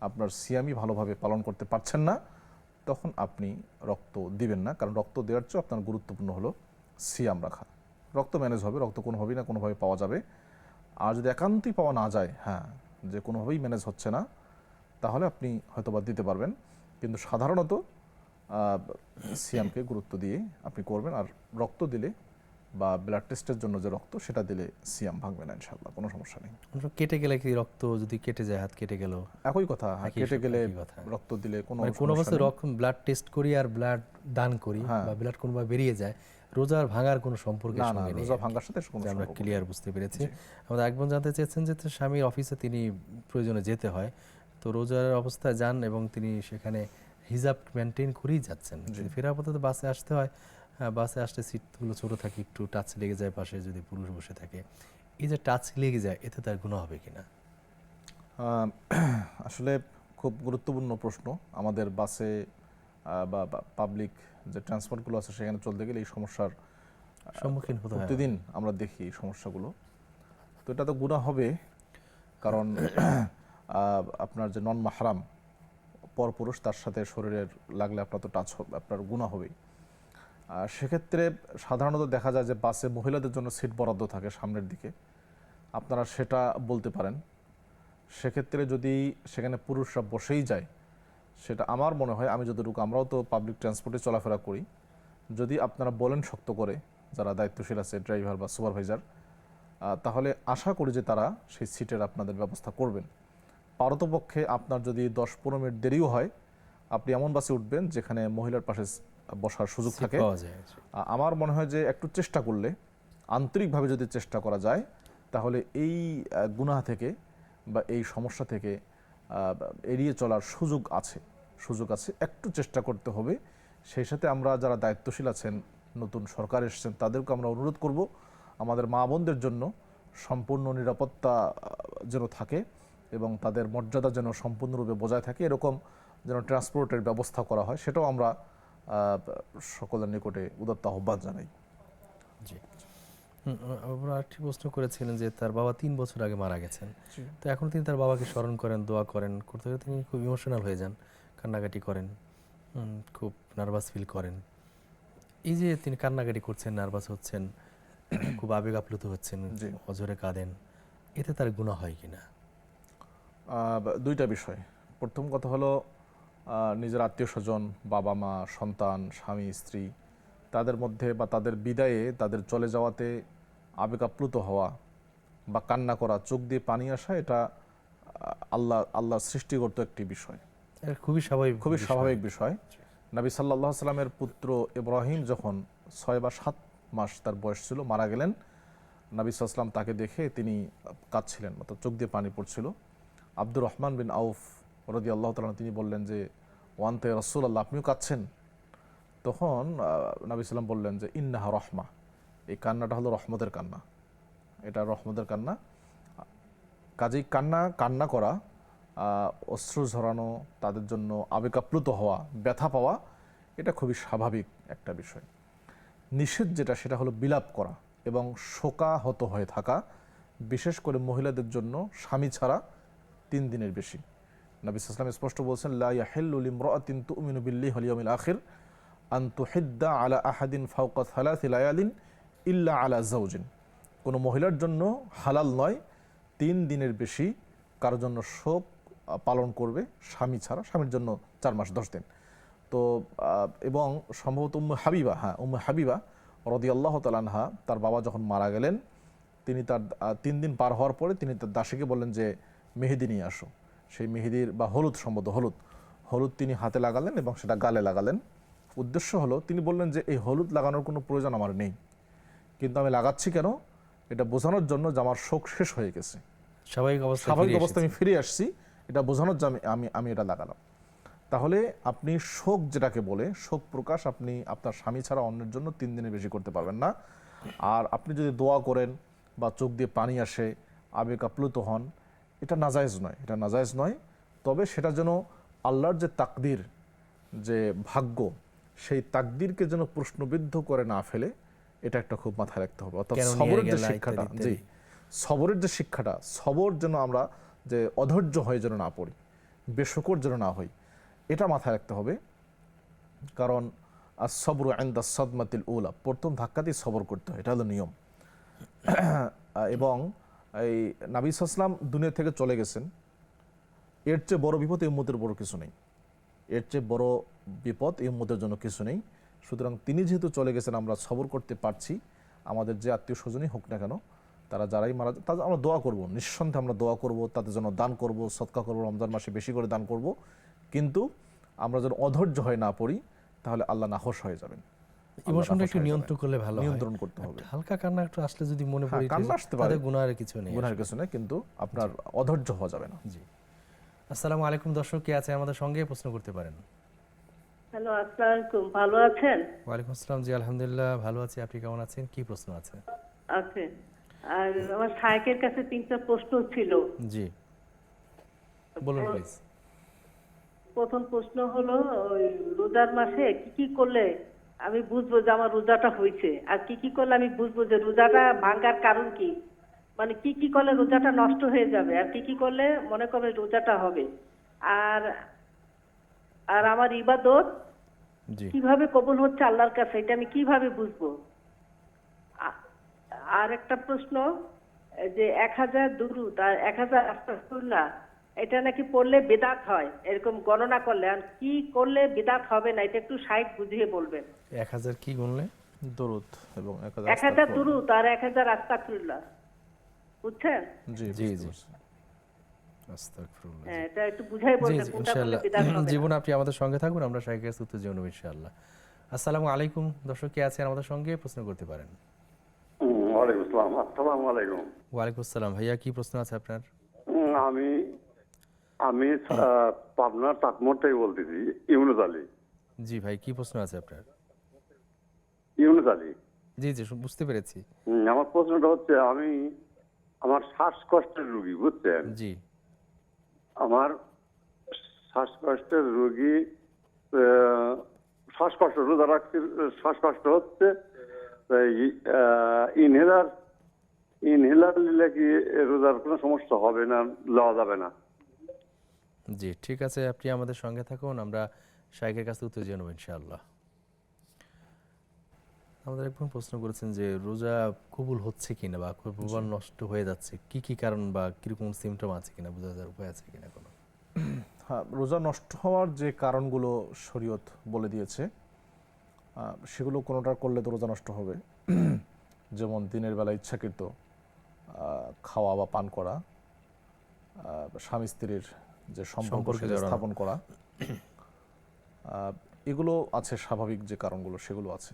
আপনার সিয়ামই ভালোভাবে পালন করতে পারছেন না, তখন আপনি রক্ত দিবেন না। কারণ রক্ত দেওয়ার চেয়ে আপনার গুরুত্বপূর্ণ হলো সিয়াম রাখা। রক্ত ম্যানেজ হবে, রক্ত কোনোভাবেই না কোনোভাবে পাওয়া যাবে। আর যদি একান্তই পাওয়া না যায়, হ্যাঁ, যে কোনোভাবেই ম্যানেজ হচ্ছে না, তাহলে আপনি হয়তোবা দিতে পারবেন, কিন্তু সাধারণত সিয়ামকে গুরুত্ব দিয়ে আপনি করবেন। আর রক্ত দিলে বা ব্লাড টেস্টের জন্য যে রক্ত, সেটা দিলে সিয়াম ভাঙবে না ইনশাআল্লাহ, কোনো সমস্যা নেই। কেটে গেলে কি রক্ত যদি কেটে যায়, হাত কেটে গেল, একই কথা, কেটে গেলে কথা। রক্ত দিলে কোনো কোনো অবস্থায় রক্ত ব্লাড টেস্ট করি আর ব্লাড দান করি বা ব্লাড কোনোভাবে বেরিয়ে যায়, রোজার ভাঙার কোনো সম্পর্কের সঙ্গে নেই। রোজা ভাঙার সাথে কোনো আমরা সম্পর্ক ক্লিয়ার বুঝতে পেরেছি। আমাদের একজন জানতে চেয়েছেন যে স্বামীর অফিসে তিনি প্রয়োজনে যেতে হয়, তো রোজার অবস্থায় যান এবং তিনি সেখানে হিজাব মেনটেন করেই যাচ্ছেন, ফেরার পথে তো বাসে আসতে হয়, বাসে আসতে সিটগুলো ছোটো থাকে, একটু টাচ লেগে যায় পাশে যদি পুরুষ বসে থাকে, এই যে টাচ লেগে যায়, এতে তার গুনাহ হবে কিনা? আসলে খুব গুরুত্বপূর্ণ প্রশ্ন। আমাদের বাসে বা পাবলিক যে ট্রান্সপোর্টগুলো আছে সেখানে চলতে গেলে এই সমস্যার সম্মুখীন হতে হয়। প্রতিদিন আমরা দেখি এই সমস্যাগুলো। তো এটা তো গুনাহ হবে, কারণ আপনার যে নন মাহরাম পরপুরুষ, তার সাথে শরীরের লাগলে আপনার তো টাচ হবে, আপনার গুনাহ হবেই। সেক্ষেত্রে সাধারণত দেখা যায় যে বাসে মহিলাদের জন্য সিট বরাদ্দ থাকে সামনের দিকে, আপনারা সেটা বলতে পারেন। সেক্ষেত্রে যদি সেখানে পুরুষরা বসেই যায়, সেটা আমার মনে হয়, আমি যতটুকু, আমরাও তো পাবলিক ট্রান্সপোর্টে চলাফেরা করি, যদি আপনারা বলেন শক্ত করে যারা দায়িত্বশীল আছে, ড্রাইভার বা সুপারভাইজার, তাহলে আশা করি যে তারা সেই সিটের আপনাদের ব্যবস্থা করবেন। পারতপক্ষে আপনার যদি 10-15 মিনিট দেরিও হয়, আপনি এমন বাসে উঠবেন যেখানে মহিলার পাশে বসার সুযোগ সিট থাকে। পাওয়া যায়। আমার মনে হয় যে একটু চেষ্টা করলে, আন্তরিকভাবে যদি চেষ্টা করা যায়, তাহলে এই গুনাহ থেকে বা এই সমস্যা থেকে এড়িয়ে চলার সুযোগ আছে। একটু চেষ্টা করতে হবে। সেই সাথে আমরা যারা দায়িত্বশীল আছেন, নতুন সরকার এসেছেন, তাদেরকে আমরা অনুরোধ করব আমাদের মা বোনদের জন্য সম্পূর্ণ নিরাপত্তা যেন থাকে এবং তাদের মর্যাদা যেন সম্পূর্ণরূপে বজায় থাকে, এরকম যেন ট্রান্সপোর্টের ব্যবস্থা করা হয়, সেটাও আমরা সকলের নিকটে উদাত্ত আহ্বান জানাই। জি। আমরা আরেকটি প্রশ্ন করেছিলেন যে তার বাবা 3 বছর আগে মারা গেছেন, তো এখন তিনি তার বাবাকে স্মরণ করেন, দোয়া করেন, করতে করতে তিনি খুব ইমোশনাল হয়ে যান, কান্নাকাটি করেন, খুব নার্ভাস ফিল করেন। এই যে তিনি কান্নাকাটি করছেন, নার্ভাস হচ্ছেন, খুব আবেগ আপ্লুত হচ্ছেন, অঝরে কাঁদেন, এতে তার গুনাহ হয় কিনা? দুইটা বিষয়। প্রথম কথা হলো, নিজের আত্মীয় স্বজন, বাবা মা, সন্তান, স্বামী স্ত্রী, তাদের মধ্যে বা তাদের বিদায়ে, তাদের চলে যাওয়াতে আবেগ আপ্লুত হওয়া বা কান্না করা, চোখ দিয়ে পানি আসা, এটা আল্লাহ সৃষ্টিগত একটি বিষয়, খুবই স্বাভাবিক বিষয়। নবী সাল্লাল্লাহু আলাইহি সাল্লামের পুত্র ইব্রাহিম যখন 6 বা 7 মাস তার বয়স ছিল, মারা গেলেন, নবী সাল্লাল্লাহু আলাইহি সাল্লাম তাকে দেখে তিনি কাঁদছিলেন, অর্থাৎ চোখ দিয়ে পানি পড়ছিল। আব্দুর রহমান বিন আউফ রাদিয়াল্লাহু তাআলা তিনি বললেন যে, ওয়ান্তে রাসূলুল্লাহ, আপনিও কাঁদছেন? তখন নবী সাল্লাম বললেন যে, ইন্নাহা রহমা, এই কান্নাটা হলো রহমতের কান্না, এটা রহমতের কান্না। কাজেই কান্না করা, অশ্রু ঝরানো, তাদের জন্য আবেগ আপ্লুত হওয়া, ব্যথা পাওয়া, এটা খুবই স্বাভাবিক একটা বিষয়। নিষেধ যেটা, সেটা হলো বিলাপ করা এবং শোকাহত হয়ে থাকা, বিশেষ করে মহিলাদের জন্য স্বামী ছাড়া 3 দিনের বেশি। নবী সাল্লাল্লাহু আলাইহি ওয়াসাল্লাম স্পষ্ট বলছেন, লা ইয়াহিল্লু লিমরাআতিন তুমিনু বিল্লাহি ওয়াল ইয়াউমিল আখির আন তুহিদ্দা আলা আহাদিন ফাওকা 3 লায়ালিন ইল্লা আলা যাওজিন। কোনো মহিলার জন্য হালাল নয় 3 দিনের বেশি কারোর জন্য শোক পালন করবে, স্বামী ছাড়া, স্বামীর জন্য 4 মাস 10 দিন। তো এবং সম্ভবত উম্মে হাবিবা রাদিয়াল্লাহু তাআলা আনহা, তার বাবা যখন মারা গেলেন, তিনি তার 3 দিন পার হওয়ার পরে তিনি তার দাসীকে বললেন যে, মেহেদি নিয়ে আসো। সেই মেহেদির বা হলুদ, সম্ভবত হলুদ তিনি হাতে লাগালেন এবং সেটা গালে লাগালেন। উদ্দেশ্য হলো, তিনি বললেন যে এই হলুদ লাগানোর কোনো প্রয়োজন আমার নেই, কিন্তু আমি লাগাচ্ছি কেন, এটা বোঝানোর জন্য যে আমার শোক শেষ হয়ে গেছে, স্বাভাবিক অবস্থায় আমি ফিরে আসছি, এটা বোঝানোর জন্য আমি এটা লাগালাম। তাহলে আপনি শোক যেটাকে বলে, শোক প্রকাশ আপনি আপনার স্বামী ছাড়া অন্যের জন্য 3 দিনের বেশি করতে পারবেন না। আর আপনি যদি দোয়া করেন বা চোখ দিয়ে পানি আসে, আবেগ আপ্লুত হন, এটা নাজায়েজ নয়। তবে সেটা যেন আল্লাহর যে তাকদির, যে ভাগ্য, সেই তাকদিরকে যেন প্রশ্নবিদ্ধ করে না ফেলে, এটা একটা খুব মাথায় রাখতে হবে। অর্থাৎ সবরের যে শিক্ষাটা, সবরের যে শিক্ষাটা, সবর যেন আমরা যে অধৈর্য হয়ে যেন না পড়ি, বেশকর যেন না হই, এটা মাথায় রাখতে হবে। কারণ as-sabru 'inda as-sadmatil ula, প্রথম ধাক্কাতেই সবর করতে হয়, এটা হলো নিয়ম। এবং এই নবী সাল্লাল্লাহু আলাইহি ওয়াসাল্লাম দুনিয়া থেকে চলে গেছেন, এর চেয়ে বড় বিপদ এই উম্মতের বড় কিছু নেই, এর চেয়ে বড় বিপদ এই উম্মতের জন্য কিছু নেই। সুতরাং তিনি যেহেতু চলে গেছেন, আমরা সবর করতে পারছি। আমাদের যে আত্মীয় স্বজনই হোক না কেন, তারা যারাই মারা যায়, তাদের আমরা দোয়া করব, নিঃসন্দেহে আমরা দোয়া করব, তাদের জন্য দান করব, সদকা করব, রমজান মাসে বেশি করে দান করব। কিন্তু আমরা যেন অধৈর্য হয়ে না পড়ি, তাহলে আল্লাহ নাখোশ হয়ে যাবেন। ইমোশনটা একটু নিয়ন্ত্রণ করলে ভালো হয়, নিয়ন্ত্রণ করতে হবে। হালকা কান্না একটু আসলে যদি মনে পড়ে, কান্না আসতে পারে, গুনাহের কিছু নেই, কিন্তু আপনার অধৈর্য হওয়া যাবে না। জি। আসসালামু আলাইকুম দর্শক, কে আছে আমাদের সঙ্গে, প্রশ্ন করতে পারেন। হ্যালো, আসসালামু আলাইকুম, ভালো আছেন? ওয়ালাইকুম আসসালাম। জি আলহামদুলিল্লাহ ভালো আছি, আপনি কেমন আছেন? কি প্রশ্ন আছে? আছে, আর আমার শায়েখের কাছে 3টা প্রশ্ন ছিল। জি বলুন প্লিজ। প্রথম প্রশ্ন হলো, ওই রোজার মাসে কি কি করলে আমি বুঝবো যে আমার রোজাটা হয়েছে, আর কি কি করলে আমি বুঝবো যে রোজাটা ভাঙার কারণ কি, মানে কি কি করলে রোজাটা নষ্ট হয়ে যাবে, আর কি কি করলে মনে করবে রোজাটা হবে। আর আর আমার ইবাদত জি কিভাবে কবুল হচ্ছে আল্লাহর কাছে, এটা আমি কিভাবে বুঝবো? আ- আর একটা প্রশ্ন, যে 1000 দুরূদ আর 1000 আস্তাগফিরুল্লাহ, এটা নাকি পড়লে বিদআত হয়, এরকম গণনা করলে। আর কি করলে বিদআত হবে না, এটা একটু সাইড বুঝিয়ে বলবেন। 1000 কি গুনলে? দরুদ এবং 1000 1000 দুরূদ আর 1000 আস্তাগফিরুল্লাহ, বুঝছেন? জি জি, বুঝতে জি। পারছি। আস্তাগফিরুল্লাহ। হ্যাঁ, এটা একটু বুঝাই জি বলবেন জি কোনটা করলে ইনশাআল্লাহ। বিদআত হবে না। জীবন আপনি আমাদের সঙ্গে থাকুন, আমরা শাইখের কাছে উত্তর জানাবো ইনশাআল্লাহ। আসসালামু আলাইকুম দর্শক, কে আছেন আমাদের সঙ্গে প্রশ্ন করতে পারেন। ওয়ালাইকুম আসসালাম। আসসালামু আলাইকুম। ওয়ালাইকুম আসসালাম, ভাইয়া কি প্রশ্ন আছে আপনার? আমি আমি পাবনার তাকমোড় থেকে বলতেছি, ইউনুস আলী। জি ভাই, কি প্রশ্ন আছে আপনার? ইউনুস আলী। জি জি বুঝতে পেরেছি। আমার প্রশ্নটা হচ্ছে, আমার শ্বাসকষ্টের রোগী, বুঝছেন? জি আমার শ্বাসকষ্টের রোগী, শ্বাসকষ্ট, রোজা রাখছি, শ্বাসকষ্ট হচ্ছে। ইনহেলার নিলে কি রোজার কোনো সমস্যা হবে না, লওয়া যাবে না? জি ঠিক আছে, আপনি আমাদের সঙ্গে থাকুন, আমরা শাইখের কাছে উত্তর জানাবো ইনশাআল্লাহ। আমাদের একজন প্রশ্ন করেছেন যে রোজা কবুল হচ্ছে কিনা বা কবুল নষ্ট হয়ে যাচ্ছে, কি কি কারণ বা কিরকম সিমটম আছে কিনা, বোঝা যাওয়ার উপায় আছে কিনা কোনো? হ্যাঁ, রোজা নষ্ট হওয়ার যে কারণগুলো শরীয়ত বলে দিয়েছে, সেগুলো কোনোটা করলে তো রোজা নষ্ট হবে। যেমন দিনের বেলা ইচ্ছাকৃত খাওয়া বা পান করা, স্বামী স্ত্রীর যে সম্পর্ক সম্পর্কে সেটা জড়ানো। স্থাপন করা, এগুলো আছে, স্বাভাবিক যে কারণগুলো সেগুলো আছে।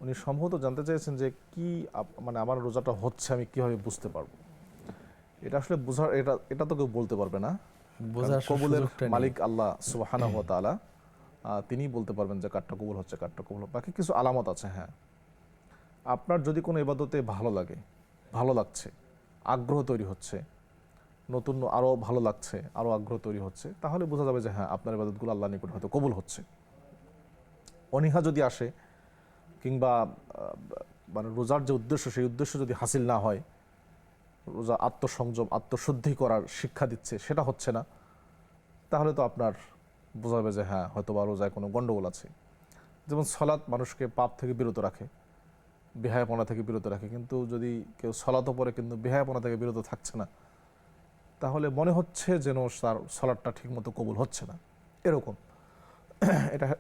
উনি সম্ভবত জানতে চেয়েছেন যে কি মানে আমার রোজাটা হচ্ছে আমি কিভাবে বুঝতে পারবো। এটা আসলে বোঝার, এটা তো কেউ বলতে পারবে না। বোঝার কারণ কবুলের সুযোগটা নেই। মালিক আল্লাহ সুবহানাহু ওয়া তাআলা, তিনিই বলতে পারবেন যে কারটা কবুল হচ্ছে, কারটা কবুল হবে। বাকি কিছু আলামত আছে। হ্যাঁ, আপনার যদি কোনো ইবাদতে ভালো লাগে, ভালো লাগছে, আগ্রহ তৈরি হচ্ছে, নতুন আরও ভালো লাগছে, আরও আগ্রহ তৈরি হচ্ছে, তাহলে বোঝা যাবে যে হ্যাঁ আপনার ইবাদতগুলো আল্লাহর নিকট হয়তো কবুল হচ্ছে। অনীহা যদি আসে, কিংবা মানে রোজার যে উদ্দেশ্য সেই উদ্দেশ্য যদি হাসিল না হয়, রোজা আত্মসংযম, আত্মশুদ্ধি করার শিক্ষা দিচ্ছে, সেটা হচ্ছে না, তাহলে তো আপনার বোঝা যাবে যে হ্যাঁ হয়তো বা রোজায় কোনো গণ্ডগোল আছে। যেমন সলাৎ মানুষকে পাপ থেকে বিরত রাখে, বেহায়াপনা থেকে বিরত রাখে, কিন্তু যদি কেউ সলাতও পড়ে কিন্তু বেহায়াপনা থেকে বিরত থাকছে না, তাহলে মনে হচ্ছে যেন তার সলাৎটা ঠিকমতো কবুল হচ্ছে না, এরকম।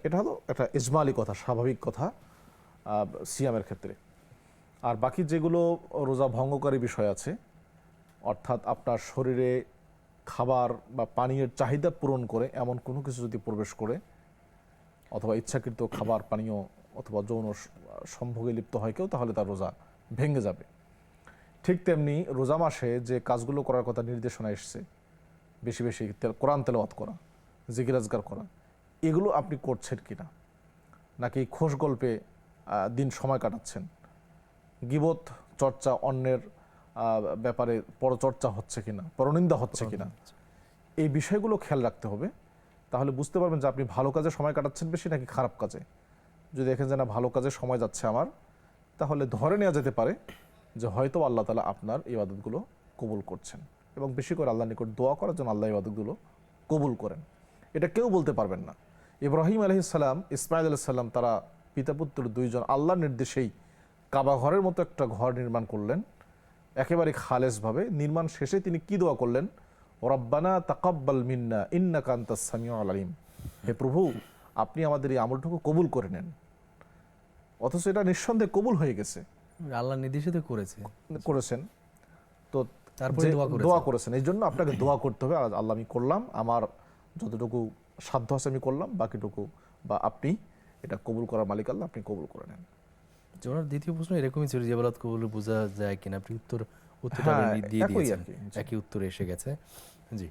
এটা হলো একটা ইজমালি কথা, স্বাভাবিক কথা সিয়ামের ক্ষেত্রে। আর বাকি যেগুলো রোজা ভঙ্গকারী বিষয় আছে, অর্থাৎ আপনার শরীরে খাবার বা পানীয়ের চাহিদা পূরণ করে এমন কোনো কিছু যদি প্রবেশ করে, অথবা ইচ্ছাকৃত খাবার পানীয় অথবা যৌন সম্ভোগে লিপ্ত হয় কেউ, তাহলে তার রোজা ভেঙে যাবে। ঠিক তেমনি রোজা মাসে যে কাজগুলো করার কথা নির্দেশনা এসছে, বেশি বেশি কোরআন তেলাওয়াত করা, জিকির আজকার করা, এগুলো আপনি করছেন কিনা, নাকি খোশ গল্পে দিন সময় কাটাচ্ছেন, গীবত চর্চা, অন্যের ব্যাপারে পরচর্চা হচ্ছে কিনা, পরনিন্দা হচ্ছে কিনা, এই বিষয়গুলো খেয়াল রাখতে হবে। তাহলে বুঝতে পারবেন যে আপনি ভালো কাজে সময় কাটাচ্ছেন বেশি নাকি খারাপ কাজে। যদি দেখেন যে না ভালো কাজে সময় যাচ্ছে আমার, তাহলে ধরে নেওয়া যেতে পারে যে হয়তো আল্লাহ তাআলা আপনার ইবাদতগুলো কবুল করছেন, এবং বেশি করে আল্লাহর নিকট দোয়া করার জন্য আল্লাহ ইবাদতগুলো কবুল করেন। এটা কেউ বলতে পারবেন না। ইব্রাহিম আলাইহিস সালাম, ইসমাইল আলাইহিস সালাম, তারা পিতা পুত্র দুইজন আল্লাহর নির্দেশেই কাবা ঘরের মতো একটা ঘর নির্মাণ করলেন, একেবারে খালেসভাবে। নির্মাণ শেষে তিনি কি দোয়া করলেন? রব্বানা তাকাব্বাল মিন্না ইন্নাকা আনতাস সামিউল আলিম, হে প্রভু আপনি আমাদের এই আমলটুকু কবুল করে নেন। অথচ এটা নিঃসন্দেহে কবুল হয়ে গেছে, আল্লাহ নির্দেশে তো করেছেন। তো তারপরে দোয়া করেছেন, এই জন্য আপনাকে দোয়া করতে হবে, আল্লাহ আমি করলাম, আমার যতটুকু সাধ্য আছে আমি করলাম, বাকিটুকু বা আপনি এটা কবুল করার মালিক আল্লাহ, আপনি কবুল করে নেন। ওনার দ্বিতীয় প্রশ্ন এরকমই ছিল, যে ইবাদত কবুল বোঝা যায় কিনা, আপনি উত্তরটা হ্যাঁ, দিয়ে একই দিয়েছেন, আর কি। জি। একই উত্তর এসে গেছে। জি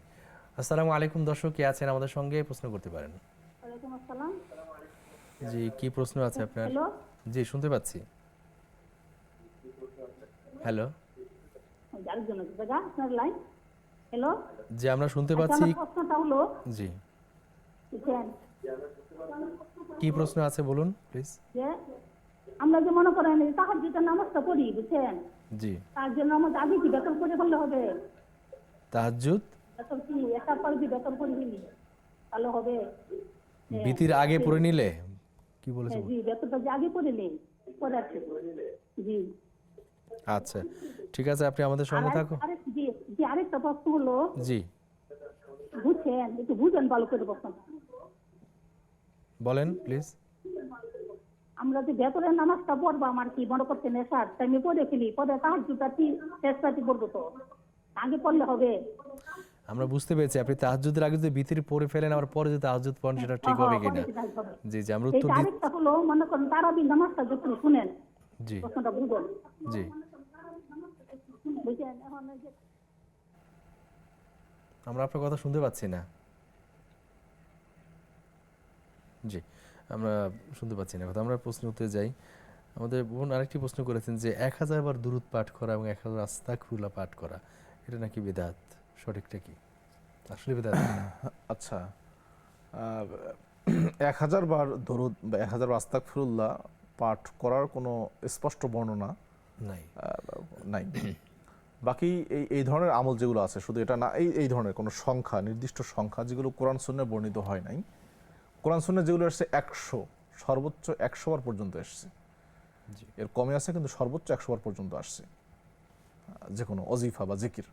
আসসালামু আলাইকুম দর্শক, কে আছেন আমাদের সঙ্গে প্রশ্ন করতে পারেন। ওয়ালাইকুম আসসালাম। জি কি প্রশ্ন আছে আপনার? হ্যালো, জি শুনতে পাচ্ছি। হ্যালো, আরেকজন আছে দাদা, আপনার লাইন। হ্যালো, জি আমরা শুনতে আচ্ছা, পাচ্ছি। আমার প্রশ্নটা হলো, জি বুঝছেন, কি প্রশ্ন আছে বলুন প্লিজ। যে আমরা যে মনে করেন তাহাজ্জুদের নামাজটা পড়ি বুঝছেন, জি, তার জন্য আমাদের আগে কি বেতন করে ফেললে হবে? তাহাজ্জুদ বেতন কি একটা পরে কি বেতন করে নিলি ভালো হবে? বিতির আগে পড়ে নিলে কি বলেছে? জি, বেতনটা যে আগে করে নেই পরে আছে। জি, আচ্ছা ঠিক আছে, আপনি আমাদের সঙ্গে থাকুন। জি আরেকটা প্রশ্ন হলো, জি বুঝছেন একটু বুঝেন ভালো করে প্রশ্ন। বলেন প্লিজ। আমরা যে বেতনের নামাজটা পড়বো, আমার কি মনে করতে নেশার তাই আমি পড়ে ফেলি, পরে তাহাজ্জুদটা কি শেষ রাতে পড়বো, তো আগে পড়লে হবে? আমরা বুঝতে পেরেছি, আপনি তাহাজ্জুদের আগে যদি বিতির পড়ে ফেলেন আবার পরে যদি তাহাজ্জুদ পড়েন সেটা ঠিক হবে কিনা। জি জি, আমরা উত্তর এইটা দিই। আরেকটা হলো, মনে করেন তারাবির নামাজটা যখন শুনেন, জি প্রশ্নটা বুঝেন। জি, বুঝছেন এখন এই যে আমরা আপনার কথা শুনতে পাচ্ছি না। জি, আমরা শুনতে পাচ্ছি না কথা। আমরা প্রশ্ন উত্তরে যাই। আমাদের বোন আরেকটি প্রশ্ন করেছেন যে 1000 বার দুরূদ পাঠ করা এবং 1000 আস্তাগফিরুল্লাহ পাঠ করা, এটা নাকি বিদআত, সঠিকটা কি? আসলে বিদআত না? আচ্ছা, 1000 বার দরুদ বা 1000 বার আস্তাগফিরুল্লাহ পাঠ করার কোনো স্পষ্ট বর্ণনা নাই। নাই। বাকি এই ধরনের আমল যেগুলো আছে, শুধু এটা না, এই ধরনের কোনো সংখ্যা, নির্দিষ্ট সংখ্যা যেগুলো কোরআন সুন্নাহে বর্ণিত হয় নাই। কোরআন সুন্নাহে যেগুলো এসেছে 100, সর্বোচ্চ 100 বার পর্যন্ত এসছে। জি। এর কমে আছে কিন্তু সর্বোচ্চ 100 বার পর্যন্ত আসছে যে কোনো অজিফা বা জিকির।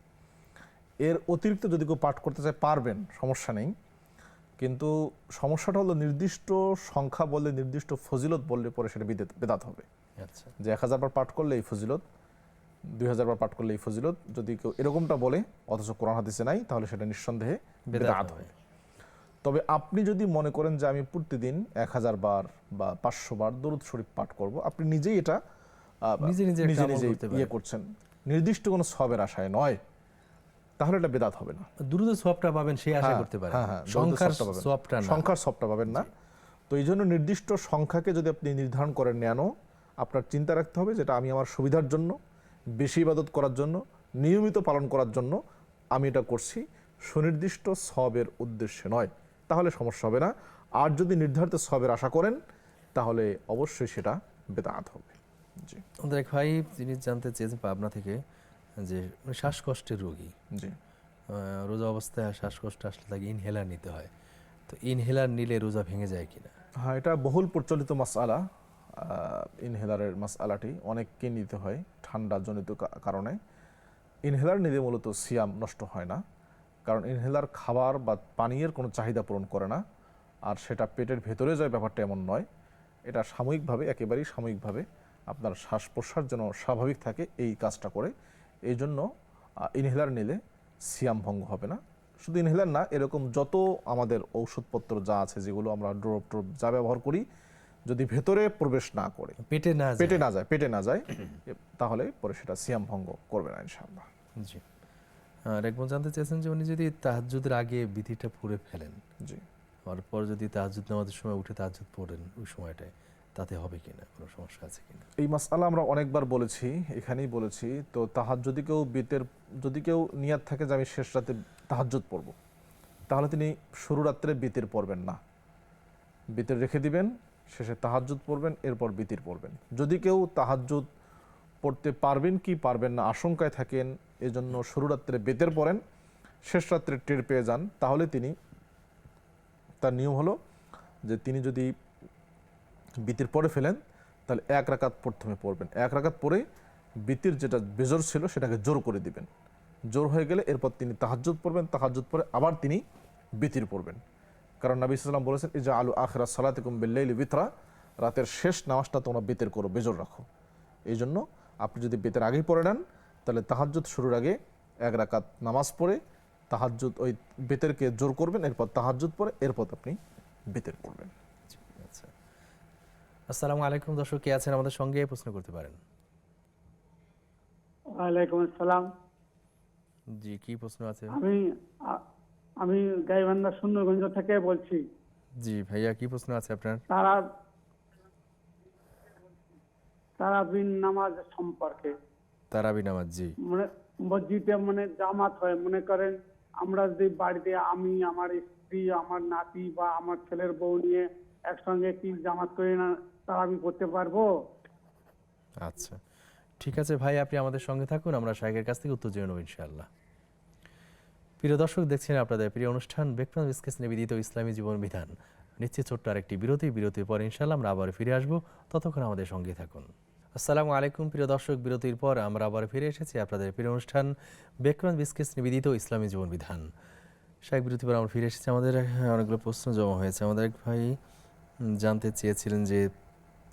এর অতিরিক্ত যদি কেউ পাঠ করতে চায় পারবেন, সমস্যা নেই। কিন্তু সমস্যাটা হলো নির্দিষ্ট সংখ্যা বললে, নির্দিষ্ট ফজিলত বললে পরে সেটা বেদাত হবে। আচ্ছা, যে 1000 বার পাঠ করলে এই ফজিলত, 2000 বার পাঠ করলে এই ফজিলত, যদি কেউ এরকমটা বলে অথচ কোরআন হাদিসে নাই, তাহলে সেটা নিঃসন্দেহে বেদাত হয়। তবে আপনি যদি মনে করেন যে আমি প্রতিদিন 1000 বার বা 500 বার দরুদ শরীফ পাঠ করব, আপনি নিজেই এটা নিজে নিজে একটা আমল করতে পারেন। করছেন, নির্দিষ্ট কোনো সবের আশায় নয়, তাহলে এটা বেদাত হবে না। দুরূদের সওয়াবটা পাবেন সেই আশা করতে পারেন, সংখ্যার সওয়াবটা না। সংখ্যার সবটা পাবেন না। তো এই জন্য নির্দিষ্ট সংখ্যাকে যদি আপনি নির্ধারণ করেন নেন, আপনার চিন্তা রাখতে হবে যেটা আমি আমার সুবিধার জন্য, বেশি ইবাদত করার জন্য, নিয়মিত পালন করার জন্য আমি এটা করছি, সুনির্দিষ্ট সবের উদ্দেশ্যে নয়, তাহলে সমস্যা হবে না। আর যদি নির্ধারিত সবের আশা করেন তাহলে অবশ্যই সেটা বেদাত হবে। জি আমাদের এক ভাই তিনি জানতে চেয়েছেন পাবনা থেকে যে শ্বাসকষ্টের রোগী, জি রোজা অবস্থায় শ্বাসকষ্ট আসলে তাকে ইনহেলার নিতে হয়, তো ইনহেলার নিলে রোজা ভেঙে যায় কিনা? হ্যাঁ, এটা বহুল প্রচলিত মাসআলা। ইনহেলারের মাসআলাটি অনেককে নিতে হয় ঠান্ডা জনিত কারণে। ইনহেলার নিলে মূলত সিয়াম নষ্ট হয় না, কারণ ইনহেলার খাবার বা পানীয়ের কোনো চাহিদা পূরণ করে না, আর সেটা পেটের ভেতরে যায় ব্যাপারটা এমন নয়। এটা সাময়িকভাবে, একেবারেই সাময়িকভাবে আপনার শ্বাস প্রশ্বাস যেন স্বাভাবিক থাকে এই কাজটা করে। এই জন্য ইনহেলার নিলে সিয়াম ভঙ্গ হবে না। শুধু ইনহেলার না, এরকম যত আমাদের ঔষধপত্র যা আছে, যেগুলো আমরা ড্রপ যা ব্যবহার করি, যদি ভেতরে প্রবেশ না করে, পেটে না যায়, তাহলে পরে সেটা সিয়াম ভঙ্গ করবে না ইনশাআল্লাহ। জি। আর একবার জানতে চেয়েছেন যে উনি যদি তাহাজ্জুদের আগে বিধিটা পড়ে ফেলেন, জি, তারপর যদি তাহাজ্জুদ নামাজের সময় উঠে তাহাজ্জুদ পড়েন ওই সময়টায়, তাতে হবে কিনা, কোনো সমস্যা আছে কিনা? এই মাসআলা আমরা অনেকবার বলেছি, এখানেই বলেছি। তো যদি কেউ নিয়াত থাকে যে আমি শেষ রাতে তাহাজ্জুদ পড়ব, তাহলে তিনি শুরু রাত্রে বিতির পড়বেন না, বিতির রেখে দিবেন, শেষে তাহাজ্জুদ পড়বেন, এরপর বিতির পড়বেন। যদি কেউ তাহাজ্জুদ পড়তে পারবেন কি পারবেন না আশঙ্কায় থাকেন, এজন্য শুরু রাত্রে বেতের পড়েন, শেষ রাত্রে টের পেয়ে যান, তাহলে তার নিয়ম হলো যে তিনি যদি বিতির পড়ে ফেলেন তাহলে 1 রাকাত প্রথমে পড়বেন, 1 রাকাত পরে বিতির যেটা বেজর ছিল সেটাকে জোর করে দিবেন। জোর হয়ে গেলে এরপর তিনি তাহাজ্জুদ পড়বেন, তাহাজ্জুদ পরে আবার তিনি বিতির পড়বেন। কারণ নবী সাল্লাল্লাহু আলাইহি ওয়াসাল্লাম বলেছেন, ইজআলু আখিরা সালাতিকুম বিল-লাইলি বিতরা, রাতের শেষ নামাজটা তোমরা বিতির করো, বেজর রাখো। এই জন্য আপনি যদি বিতির আগেই পড়ে নেন, তাহলে তাহাজ্জুদ শুরুর আগে 1 রাকাত নামাজ পড়ে তাহাজ্জুদ ওই বিতিরকে জোর করবেন, এরপর তাহাজ্জুদ পড়ে এরপর আপনি বিতির পড়বেন। আচ্ছা, আসসালামু আলাইকুম। দর্শক কে আছেন আমাদের সঙ্গে, প্রশ্ন করতে পারেন। ওয়ালাইকুম আসসালাম। জি, কি প্রশ্ন আছে? আমি গাইবান্ধা সুন্দরগঞ্জ থেকে বলছি। জি ভাইয়া, কি প্রশ্ন আছে আপনার? তারাবির নামাজ সম্পর্কে। তারাবি নামাজ, জি। মানে মসজিদে জামাত হয়, মনে করেন আমরা যদি বাড়িতে, আমি, আমার স্ত্রী, আমার নাতি বা আমার ছেলের বউ নিয়ে একসঙ্গে কি জামাত করে না তারাবি পড়তে পারবো? আচ্ছা, ঠিক আছে ভাই, আপনি আমাদের সঙ্গে থাকুন, আমরা শাইখের কাছ থেকে উত্তর জেনে নেব ইনশাআল্লাহ। প্রিয় দর্শক, দেখছেন আপনাদের প্রিয় অনুষ্ঠান বেকফাস্ট বিস্কেটস নিবেদিত ইসলামী জীবন বিধান। নিচ্ছে ছোট্ট আরেকটি বিরতির পর ইনশাআল্লাহ আমরা আবার ফিরে আসবো, ততক্ষণ আমাদের সঙ্গে থাকুন। আসসালামু আলাইকুম প্রিয় দর্শক, বিরতির পর আমরা আবার ফিরে এসেছি আপনাদের প্রিয় অনুষ্ঠান বেকফাস্ট বিস্কেটস নিবেদিত ইসলামী জীবন বিধান। শাইখ, বিরতির পর আমরা ফিরে এসেছি। আমাদের অনেকগুলো প্রশ্ন জমা হয়েছে। আমাদের এক ভাই জানতে চেয়েছিলেন যে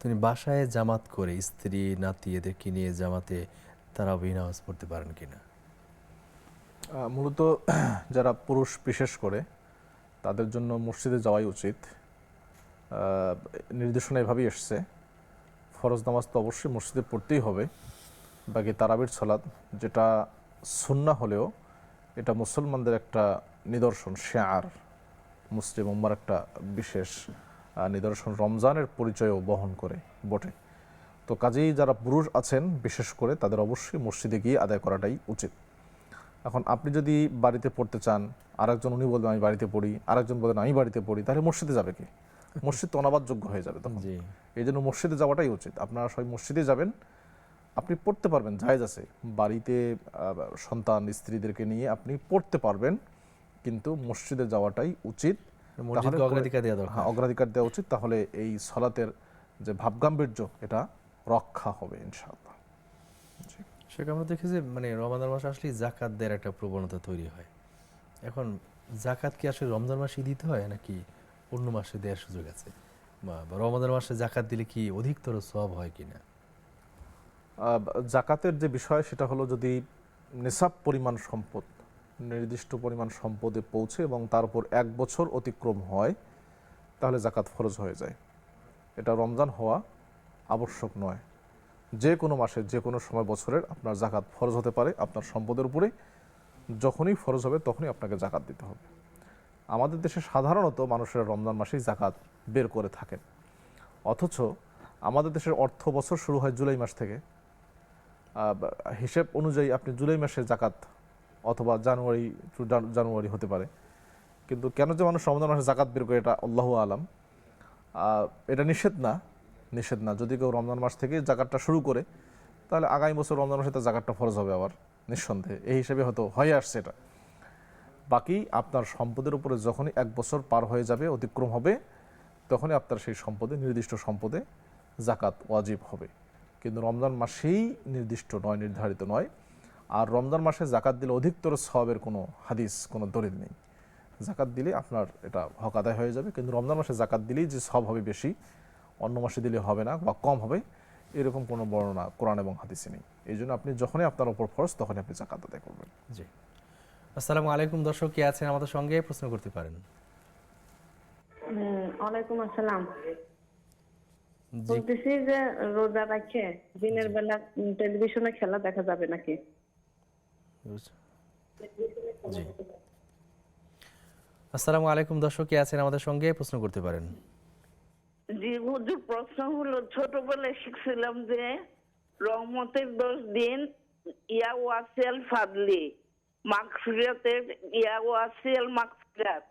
তিনি বাসায় জামাত করে স্ত্রী নাতি এদেরকে নিয়ে জামাতে তারাবি নামাজ পড়তে পারেন কিনা? মূলত যারা পুরুষ বিশেষ করে তাদের জন্য মসজিদে যাওয়াই উচিত। নির্দেশনা এভাবেই এসছে, ফরজ নামাজ তো অবশ্যই মসজিদে পড়তেই হবে। বাকি তারাবির সালাত যেটা সুন্নাহ হলেও এটা মুসলমানদের একটা নিদর্শন, শেয়ার, মুসলিম উম্মার একটা বিশেষ নিদর্শন, রমজানের পরিচয়ও বহন করে বটে। তো কাজেই যারা পুরুষ আছেন বিশেষ করে তাদের অবশ্যই মসজিদে গিয়ে আদায় করাটাই উচিত। এখন আপনি যদি বাড়িতে পড়তে চান, আরেকজন উনি বলবেন আমি বাড়িতে পড়ি, আরেকজন বলেন আমি বাড়িতে পড়ি, তাহলে মসজিদে যাবে কি? মসজিদ তো অনাবাদযোগ্য হয়ে যাবে তখন। এই জন্য মসজিদে যাওয়াটাই উচিত। আপনারা সবাই মসজিদে যাবেন, আপনি পড়তে পারবেন, জায়েজ আছে। বাড়িতে সন্তান স্ত্রীদেরকে নিয়ে আপনি পড়তে পারবেন, কিন্তু মসজিদে যাওয়াটাই উচিত। মসজিদকে অগ্রাধিকার দেওয়া দরকার। হ্যাঁ, অগ্রাধিকার দেওয়া উচিত। তাহলে এই সালাতের যে ভাবগাম্ভীর্য এটা রক্ষা হবে ইনশাআল্লাহ। সেটা আমরা দেখি যে মানে রমাদান মাস আসলেই জাকাত দেওয়ার একটা প্রবণতা তৈরি হয়। এখন জাকাত কি আসলে রমজান মাসে দিতে হয় নাকি অন্য মাসে দেওয়ার সুযোগ আছে, বা রমাদান মাসে জাকাত দিলে কি অধিকতর সওয়াব হয় কিনা? জাকাতের যে বিষয় সেটা হলো যদি নিসাব পরিমাণ সম্পদ, নির্দিষ্ট পরিমাণ সম্পদে পৌঁছে এবং তার উপর 1 বছর অতিক্রম হয়, তাহলে জাকাত ফরজ হয়ে যায়। এটা রমজান হওয়া আবশ্যক নয়। যে কোনো মাসে যে কোনো সময় বছরের আপনার জাকাত ফরজ হতে পারে আপনার সম্পদের উপরে। যখনই ফরজ হবে তখনই আপনাকে জাকাত দিতে হবে। আমাদের দেশে সাধারণত মানুষেরা রমজান মাসেই জাকাত বের করে থাকেন, অথচ আমাদের দেশের অর্থ বছর শুরু হয় জুলাই মাস থেকে। হিসেব অনুযায়ী আপনি জুলাই মাসে জাকাত অথবা জানুয়ারি হতে পারে, কিন্তু কেন যে মানুষ রমজান মাসে জাকাত বের করে এটা আল্লাহু আলাম। এটা নিষেধ না। যদি কেউ রমজান মাস থেকে জাকাতটা শুরু করে তাহলে আগামী বছর রমজান মাসে তার জাকাতটা ফরজ হবে আবার, নিঃসন্দেহে। এই হিসেবে হয়তো হয়ে আসছে এটা। বাকি আপনার সম্পদের উপরে যখনই 1 বছর পার হয়ে যাবে, অতিক্রম হবে, তখনই আপনার সেই সম্পদে, নির্দিষ্ট সম্পদে জাকাত ওয়াজিব হবে। কিন্তু রমজান মাসেই নির্দিষ্ট নয়, নির্ধারিত নয়। আর রমজান মাসে জাকাত দিলে অধিকতর সওয়াবের কোনো হাদিস, কোনো দলিল নেই। জাকাত দিলে আপনার এটা হক আদায় হয়ে যাবে, কিন্তু রমজান মাসে জাকাত দিলেই যে সওয়াব হবে বেশি, অন্য মাসে দিলে হবে না বা কম হবে, এরকম কোনো বর্ণনা কোরআন এবং হাদিসে নেই। এই জন্য আপনি যখনই আপনার উপর ফরজ তখনই আপনি জাকাত আদায় করবেন। জি, আসসালামু আলাইকুম দর্শক, কে আছেন আমাদের সঙ্গে প্রশ্ন করতে পারেন। ওয়ালাইকুম আসসালাম। জি, বলতেছি যে রোজা রাখে দিনের বেলা টেলিভিশনে খেলা দেখা যাবে নাকি? জি, আসসালামু আলাইকুম দর্শক, কে আছেন আমাদের সঙ্গে প্রশ্ন করতে পারেন। জি হুজুর, প্রশ্ন হলো ছোটবেলায় শিখছিলাম যে রহমতের 10 দিন ইয়া ওয়াসিয়াল ফাদলি, মাগফিরাতের ইয়া ওয়াসিয়াল মাগফিরাত,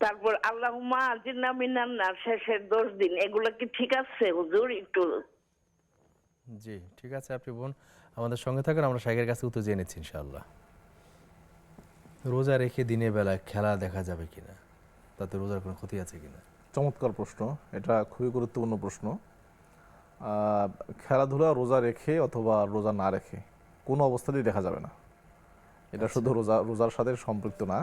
তারপর আল্লাহুম্মা আজিরনা মিনান নার, শেষের 10 দিন। এগুলো কি ঠিক আছে হুজুর? একটু জি, ঠিক আছে, আপনি বোন আমাদের সঙ্গে থাকেন, আমরা শাইখের কাছে উত্তর জেনে নিচ্ছি ইনশাআল্লাহ। রোজা রেখে দিনের বেলা খেলা দেখা যাবে কিনা, তাতে রোজার কোনো ক্ষতি আছে কিনা? চমৎকার প্রশ্ন, এটা খুবই গুরুত্বপূর্ণ প্রশ্ন। খেলাধুলা রোজা রেখে অথবা রোজা না রেখে কোনো অবস্থাতেই দেখা যাবে না। এটা শুধু রোজার সাথে সম্পৃক্ত না,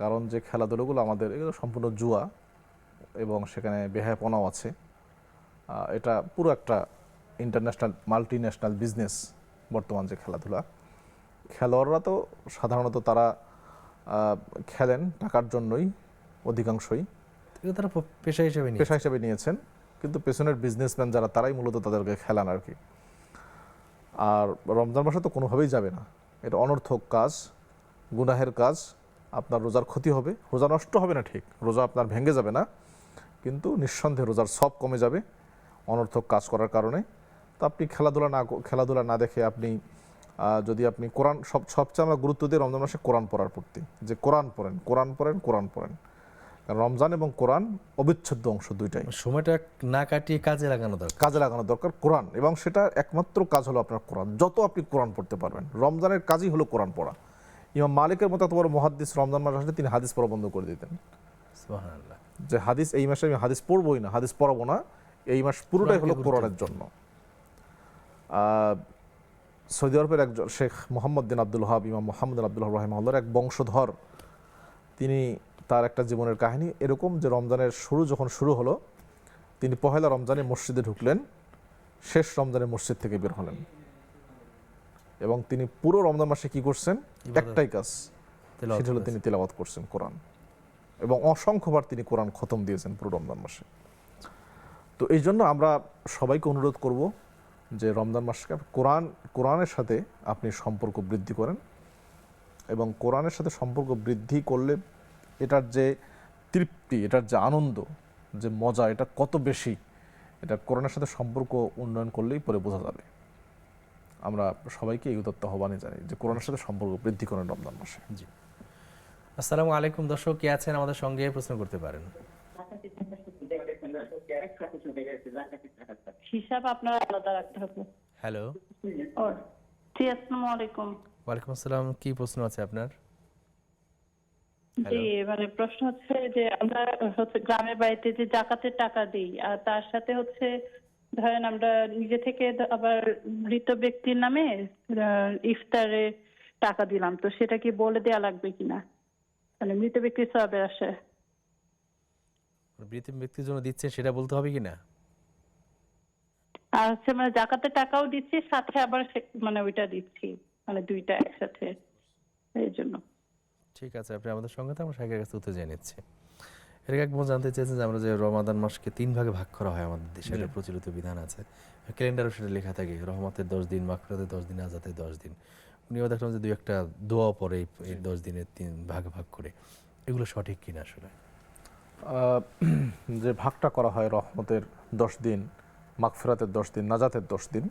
কারণ যে খেলাধুলাগুলো আমাদের, এগুলো সম্পূর্ণ জুয়া এবং সেখানে বেহায়াপনাও আছে। এটা পুরো একটা ইন্টারন্যাশনাল, মাল্টিন্যাশনাল বিজনেস বর্তমান যে খেলাধুলা। খেলোয়াড়রা তো সাধারণত তারা খেলেন টাকার জন্যই অধিকাংশই, তারা পেশা হিসেবে নিয়েছেন, কিন্তু পেছনের বিজনেসম্যান যারা, তারাই মূলত তাদেরকে খেলান আর কি। আর রমজান মাসে তো কোনোভাবেই যাবে না, এটা অনর্থক কাজ, গুনাহের কাজ। আপনার রোজার ক্ষতি হবে, রোজা নষ্ট হবে না ঠিক, রোজা আপনার ভেঙে যাবে না, কিন্তু নিঃসন্দেহে রোজার সব কমে যাবে অনর্থক কাজ করার কারণে। তো আপনি খেলাধুলা না দেখে আপনি যদি আপনি কোরআন সবচেয়ে আমরা গুরুত্ব দিই রমজান মাসে কোরআন পড়ার প্রতি, যে কোরআন পড়েন কোরআন পড়েন কোরআন পড়েন। কারণ রমজান এবং কোরআন অবিচ্ছেদ্য অংশ দুইটাই। সময়টা না কাটিয়ে কাজে লাগানো দরকার। কাজে লাগানো দরকার কোরআন, এবং সেটা একমাত্র কাজ হলো আপনার কোরআন। যত আপনি কোরআন পড়তে পারবেন, রমজানের কাজই হলো কোরআন পড়া। ইমাম মালিকের মতো এত বড় মুহাদ্দিস, রমজান মাস আসলে তিনি হাদিস পড়া বন্ধ করে দিতেন। সুবহানাল্লাহ। যে হাদিস এই মাসে আমি হাদিস পড়বই না, হাদিস পড়াবো না, এই মাস পুরোটাই হলো কোরআনের জন্য। সৌদি আরবের একজন শেখ মোহাম্মদ বিন আব্দুল ওয়াহাব, ইমাম মোহাম্মদ আব্দুল ওয়াহাব রাহিমাহুল্লাহর এক বংশধর, তিনি তার একটা জীবনের কাহিনী এরকম যে রমজানের যখন শুরু হলো, তিনি পহেলা রমজানে মসজিদে ঢুকলেন, শেষ রমজানে মসজিদ থেকে বের হলেন, এবং তিনি পুরো রমজান মাসে কি করছেন? একটাই কাজ, সেটা হলো তিনি তিলাওয়াত করছেন কোরআন, এবং অসংখ্যবার তিনি কোরআন খতম দিয়েছেন পুরো রমজান মাসে। তো এই জন্য আমরা সবাইকে অনুরোধ করব যে রমজান মাসকে কোরআনের সাথে আপনি সম্পর্ক বৃদ্ধি করেন, এবং কোরআনের সাথে সম্পর্ক বৃদ্ধি করলে এটার যে তৃপ্তি, এটার যে আনন্দ, যে মজা, এটা কত বেশি, এটা কোরআনের সাথে সম্পর্ক উন্নয়ন করলেই পরে বোঝা যাবে। আমরা সবাইকে এই উদাত্ত আহ্বানে জানাই যে কোরআনের সাথে সম্পর্ক বৃদ্ধি করেন রমজান মাসে। জি। আসসালামু আলাইকুম দর্শক, কে আছেন আমাদের সঙ্গে প্রশ্ন করতে পারেন। হিসাব আপনার আলাদা রাখতে হবে। হ্যালো। জি, আসসালামু আলাইকুম। ওয়ালাইকুম আসসালাম, কি প্রশ্ন আছে আপনার? জি, মানে প্রশ্ন হচ্ছে যে আমরা গ্রামের বাড়িতে যে যাকাতের টাকা দিই, আর তার সাথে ধরেন আমরা নিজে থেকে আবার মৃত ব্যক্তির নামে ইফতারে টাকা দিলাম, তো সেটা কি বলে দেয়া লাগবে কিনা? মানে মৃত ব্যক্তির সওয়াবের আসে। মৃত ব্যক্তির জন্য দিচ্ছেন সেটা বলতে হবে কিনা? আর মানে যাকাতের টাকাও দিচ্ছি, সাথে আবার মানে ওইটা দিচ্ছি, মানে দুইটা একসাথে, এই জন্য। ঠিক আছে, আপনি আমাদের সঙ্গে তো আমরা শাইখের কাছে উত্তর জেনে নিচ্ছি। এর আগে একবার জানতে চেয়েছেন যে আমরা যে রমাদান মাসকে 3 ভাগে ভাগ করা হয় আমাদের দেশে, একটা প্রচলিত বিধান আছে, ক্যালেন্ডারও সেটা লেখা থাকে, রহমতের 10 দিন, মাগফিরাতের 10 দিন, আজাতের 10 দিন। উনিও দেখলাম যে 2-1টা দোয়া পড়ে এই 10 দিনের 3 ভাগে ভাগ করে, এগুলো সঠিক কিনা আসলে? যে ভাগটা করা হয় রহমতের 10 দিন, মাগফিরাতের 10 দিন, নাজাতের 10 দিন,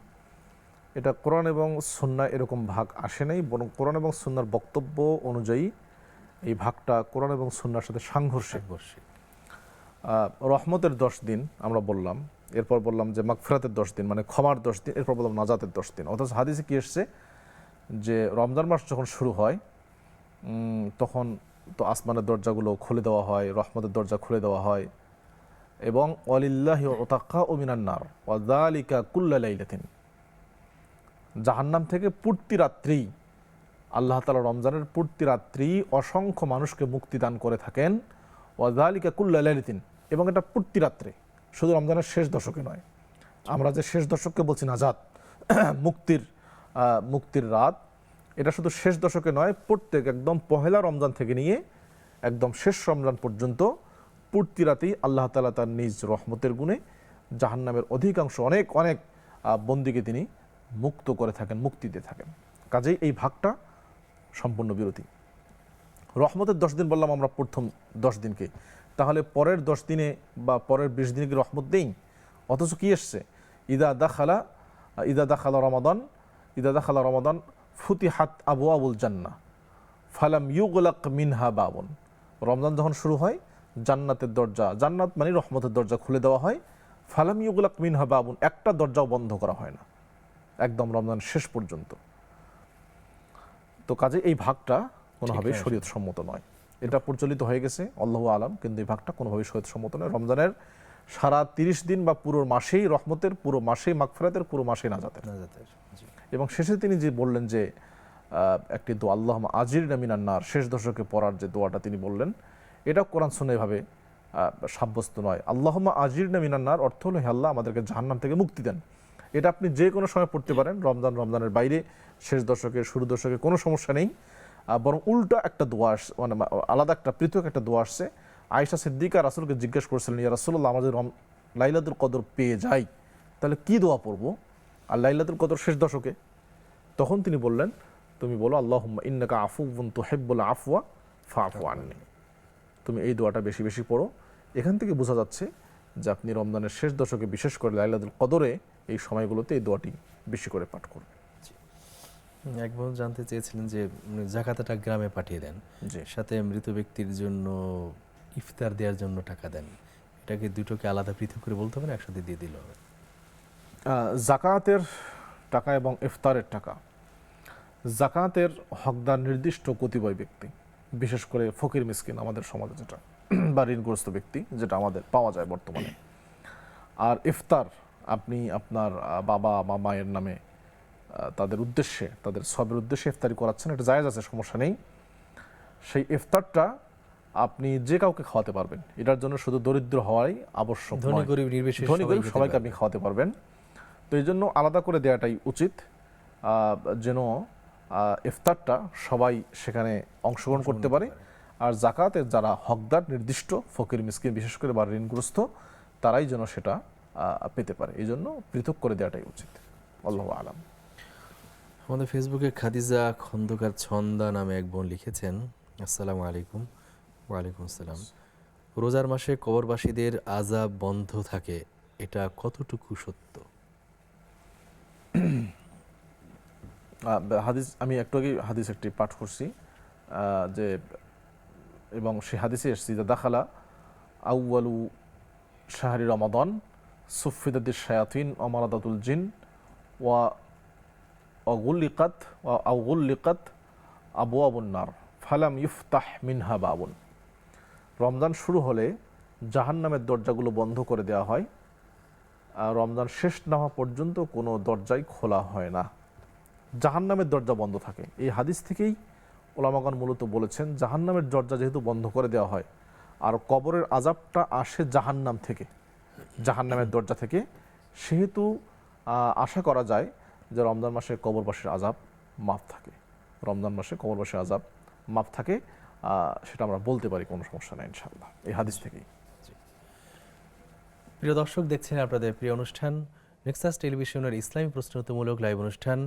এটা কোরআন এবং সুন্নাহ এরকম ভাগ আসে নাই, বরং কোরআন এবং সুন্নাহর বক্তব্য অনুযায়ী এই ভাগটা কোরআন এবং সুন্নাহর সাথে সাংঘর্ষিক। রহমতের 10 দিন আমরা বললাম, এরপর বললাম যে মাগফিরাতের 10 দিন মানে ক্ষমার 10 দিন, এরপর বললাম নাজাতের 10 দিন। অথচ হাদিসে কি এসছে যে রমজান মাস যখন শুরু হয় তখন তো আসমানের দরজাগুলো খুলে দেওয়া হয়, রহমতের দরজা খুলে দেওয়া হয়, এবং ওয়ালিল্লাহি উতাকাউ মিনান নার ওয়া যালিকা কুল্লা লাইলাতিন, জাহান্নাম থেকে প্রতি রাত্রি আল্লাহ তাআলা রমজানের প্রতি রাত্রি অসংখ্য মানুষকে মুক্তি দান করে থাকেন, ওয়া যালিকা কুল্লা লাইলাতিন, এবং এটা প্রতি রাত্রে, শুধু রমজানের শেষ দশকে নয়। আমরা যে শেষ দশককে বলছি নাজাত, মুক্তির রাত, এটা শুধু শেষ দশকে নয়, প্রত্যেক একদম পহেলা রমজান থেকে নিয়ে একদম শেষ রমজান পর্যন্ত প্রতি রাতেই আল্লাহ তাআলা তার নিজ রহমতের গুণে জাহান্নামের অধিকাংশ অনেক অনেক বন্দীকে তিনি মুক্ত করে থাকেন, মুক্তি দিয়ে থাকেন। কাজেই এই ভাগটা সম্পূর্ণ বিরোধী। রহমতের 10 দিন বললাম আমরা প্রথম 10 দিনকে, তাহলে পরের 10 দিনে বা পরের 20 দিনে কি রহমত দেই? অথচ কি এসছে? ইদা দাখালা রমাদান ফুতিহাত আবওয়াবুল জান্নাহ ফালাম ইউগলাক মিনহা বাবুন। রমজান যখন শুরু হয় জান্নাতের দরজা, জান্নাত মানে রহমতের দরজা খুলে দেওয়া হয়, ফালাম ইউগলাক মিনহা বাবুন, একটা দরজাও বন্ধ করা হয় না একদম রমজান শেষ পর্যন্ত। তো কাজে এই ভাগটা কোনোভাবেই শরীয়ত সম্মত নয়, এটা প্রচলিত হয়ে গেছে আল্লাহু আলাম, কিন্তু এই ভাগটা কোনোভাবেই শরীয়ত সম্মত নয়। রমজানের সারা 30 দিন বা পুরো মাসেই রহমতের, পুরো মাসেই মাগফিরাতের, পুরো মাসেই নাজাতের। এবং শেষে তিনি যে বললেন যে একটি দোয়া, আল্লাহুম্মা আজিরনা মিনান নার, শেষ দশকে পড়ার যে দোয়াটা তিনি বললেন, এটা কোরআন সুন্নাহ এভাবে সাব্যস্ত নয়। আল্লাহুম্মা আজিরনা মিনান নার অর্থ হলো হে আল্লাহ আমাদেরকে জাহান্নাম থেকে মুক্তি দেন। এটা আপনি যে কোনো সময় পড়তে পারেন, রমজানের বাইরে, শেষ দশকে, শুরু দশকে, কোনো সমস্যা নেই। বরং উল্টা একটা দোয়া মানে আলাদা একটা পৃথক একটা দোয়া আসছে। আয়েশা সিদ্দিকা রাসূলকে জিজ্ঞেস করেছিলেন, ইয়া রাসূলুল্লাহ, আমাদের লাইলাতুল কদর পেয়ে যাই, তাহলে কি দোয়া পড়বো? আর লাইলাতুল কদর শেষ দশকে। তখন তিনি বললেন, তুমি বলো আল্লাহুম্মা ইন্নাকা আফুউন তুহিব্বুল আফওয়া ফাআফু আন্নি। তুমি এই দোয়াটা বেশি বেশি পড়ো। এখান থেকে বোঝা যাচ্ছে যে আপনি রমজানের শেষ দশকে, বিশেষ করে লাইলাতুল কদরে, এই সময়গুলোতে এই দোয়াটি বেশি করে পাঠ করবেন। এক বোন জানতে চেয়েছিলেন যে জাকাতটা গ্রামে পাঠিয়ে দেন, জি। সাথে মৃত ব্যক্তির জন্য ইফতার দেওয়ার জন্য টাকা দেন, এটাকে দুটোকে আলাদা পৃথক করে বলতে হবে না একসাথে দিয়ে দিল হবে? জাকাতের টাকা এবং ইফতারের টাকা, জাকাতের হকদার নির্দিষ্ট কতিপয় ব্যক্তি, বিশেষ করে ফকির মিসকিন আমাদের সমাজে যেটা, বা ঋণগ্রস্ত ব্যক্তি যেটা আমাদের পাওয়া যায় বর্তমানে। আর ইফতার আপনি আপনার বাবা বা মায়ের নামে তাদের উদ্দেশ্যে, তাদের সবের উদ্দেশ্যে ইফতারি করাচ্ছেন, এটা জায়েজ আছে, সমস্যা নেই। সেই ইফতারটা আপনি যে কাউকে খাওয়াতে পারবেন, এটার জন্য শুধু দরিদ্র হওয়াই আবশ্যক ধনী নয়। গরিব নির্বিশেষে ধনী গরিব খেতে সবাইকে পারবে। আপনি খাওয়াতে পারবেন। তো এই জন্য আলাদা করে দেওয়াটাই উচিত, যেন ইফতারটা সবাই সেখানে অংশগ্রহণ করতে পারে। আর জাকাতের যারা হকদার নির্দিষ্ট ফকির মিসকিন বিশেষ করে বা ঋণগ্রস্ত, তারাই যেন সেটা পেতে পারে, এই জন্য পৃথক করে দেওয়াটাই উচিত। আল্লাহু আলাম। আমাদের ফেসবুকে খাদিজা খন্দকার ছন্দা নামে এক বোন লিখেছেন, আসসালামু আলাইকুম। ওয়ালাইকুম আসসালাম। রোজার মাসে কবরবাসীদের আযাব বন্ধ থাকে, এটা কতটুকু সত্য? হাদিস আমি একটু আগে হাদিস একটি পাঠ করছি, যে এবং সে হাদিসে এসেছি যে দাখালা আউয়ালু শাহরি রমাদান সুফিদাদিস শায়াতিন অমারাদাতুল জিন ওয়া অগুল্লিকাত ওয়া আউগুল্লিকাত আবওয়াবুন নার ফালাম ইফতাহ মিনহা বাবুন। রমজান শুরু হলে জাহান্নামের দরজাগুলো বন্ধ করে দেওয়া হয়, আর রমজান শেষ না হওয়া পর্যন্ত কোনো দরজাই খোলা হয় না, জাহান্নামের দরজা বন্ধ থাকে। এই হাদিস থেকেই ওলামাগণ মূলত বলেছেন জাহান্নামের দরজা যেহেতু বন্ধ করে দেওয়া হয়, আর কবরের আযাবটা আসে জাহান্নাম থেকে, জাহান্নামের দরজা থেকে, সেহেতু আশা করা যায় যে রমজান মাসে কবরবাসীর আযাব মাফ থাকে, রমজান মাসে কবরবাসীর আযাব মাফ থাকে, সেটা আমরা বলতে পারি, কোনো সমস্যা নেই ইনশাআল্লাহ এই হাদিস থেকেই। প্রিয় দর্শক, দেখছেন আপনাদের প্রিয় অনুষ্ঠান নেক্সাস টেলিভিশনের ইসলামী প্রশ্নোত্তরমূলক লাইভ অনুষ্ঠান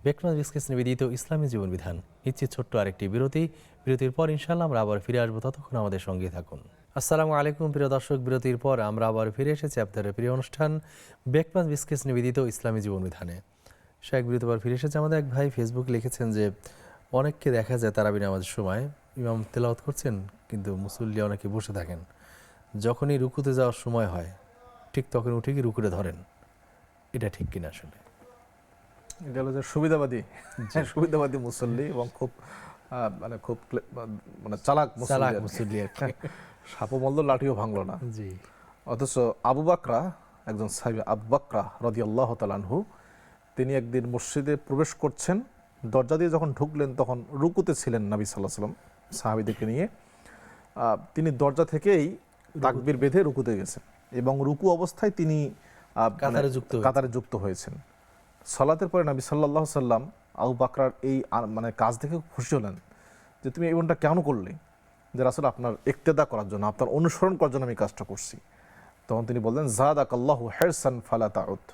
বেকমাস বিস্কিটস নিবেদিত ইসলামী জীবন বিধান। নিচ্ছি ছোট্ট আরেকটি বিরতি, বিরতির পর ইনশাআল্লাহ আমরা আবার ফিরে আসবো, ততক্ষণ আমাদের সঙ্গে থাকুন। আসসালামু আলাইকুম প্রিয় দর্শক, বিরতির পর আমরা আবার ফিরে এসেছি আপনাদের প্রিয় অনুষ্ঠান বেকমাস বিস্কিটস নিবেদিত ইসলামী জীবন বিধানে। শেখ বিরতির পর ফিরে এসেছে। আমাদের এক ভাই ফেসবুক লিখেছেন যে অনেককে দেখা যায় তারাবি নামাজের সময় ইমাম তেলাওয়াত করছেন কিন্তু মুসল্লি অনেকে বসে থাকেন, যখনই রুকুতে যাওয়ার সময় হয় ঠিক তখন উঠে গিয়ে রুকুরে ধরেন, এটা ঠিক কিনা আসলে? এটা হলো যে সুবিধাবাদী, সুবিধাবাদী মুসল্লি এবং খুব মানে চালাক মুসল্লি আর কি। সাপও মল্ল লাঠিও ভাঙলো না। জি। অথচ আবু বাকরা, একজন সাহাবী আবু বাকরা রাদিয়াল্লাহু তাআলা আনহু, তিনি একদিন মসজিদে প্রবেশ করছেন, দরজা দিয়ে যখন ঢুকলেন তখন রুকুতে ছিলেন নবী সাল্লাল্লাহু আলাইহি ওয়াসাল্লাম সাহাবীদেরকে নিয়ে। তিনি দরজা থেকেই তাকবীর বেঁধে রুকুতে গেছেন এবং রুকু অবস্থায় তিনি কাতারে যুক্ত হয়েছেন। সালাতের পরে নবী সাল্লাল্লাহু আলাইহি সাল্লাম আবু বাকরার এই মানে কাজ দেখে খুশি হলেন যে তুমি এমনটা কেন করলে, যে রাসূল আপনার ইক্তেদা করার জন্য, আপনার অনুসরণ করার জন্য আমি কাজটা করছি। তখন তিনি বললেন যাদাকাল্লাহু হিরসান ফালা তাউদ,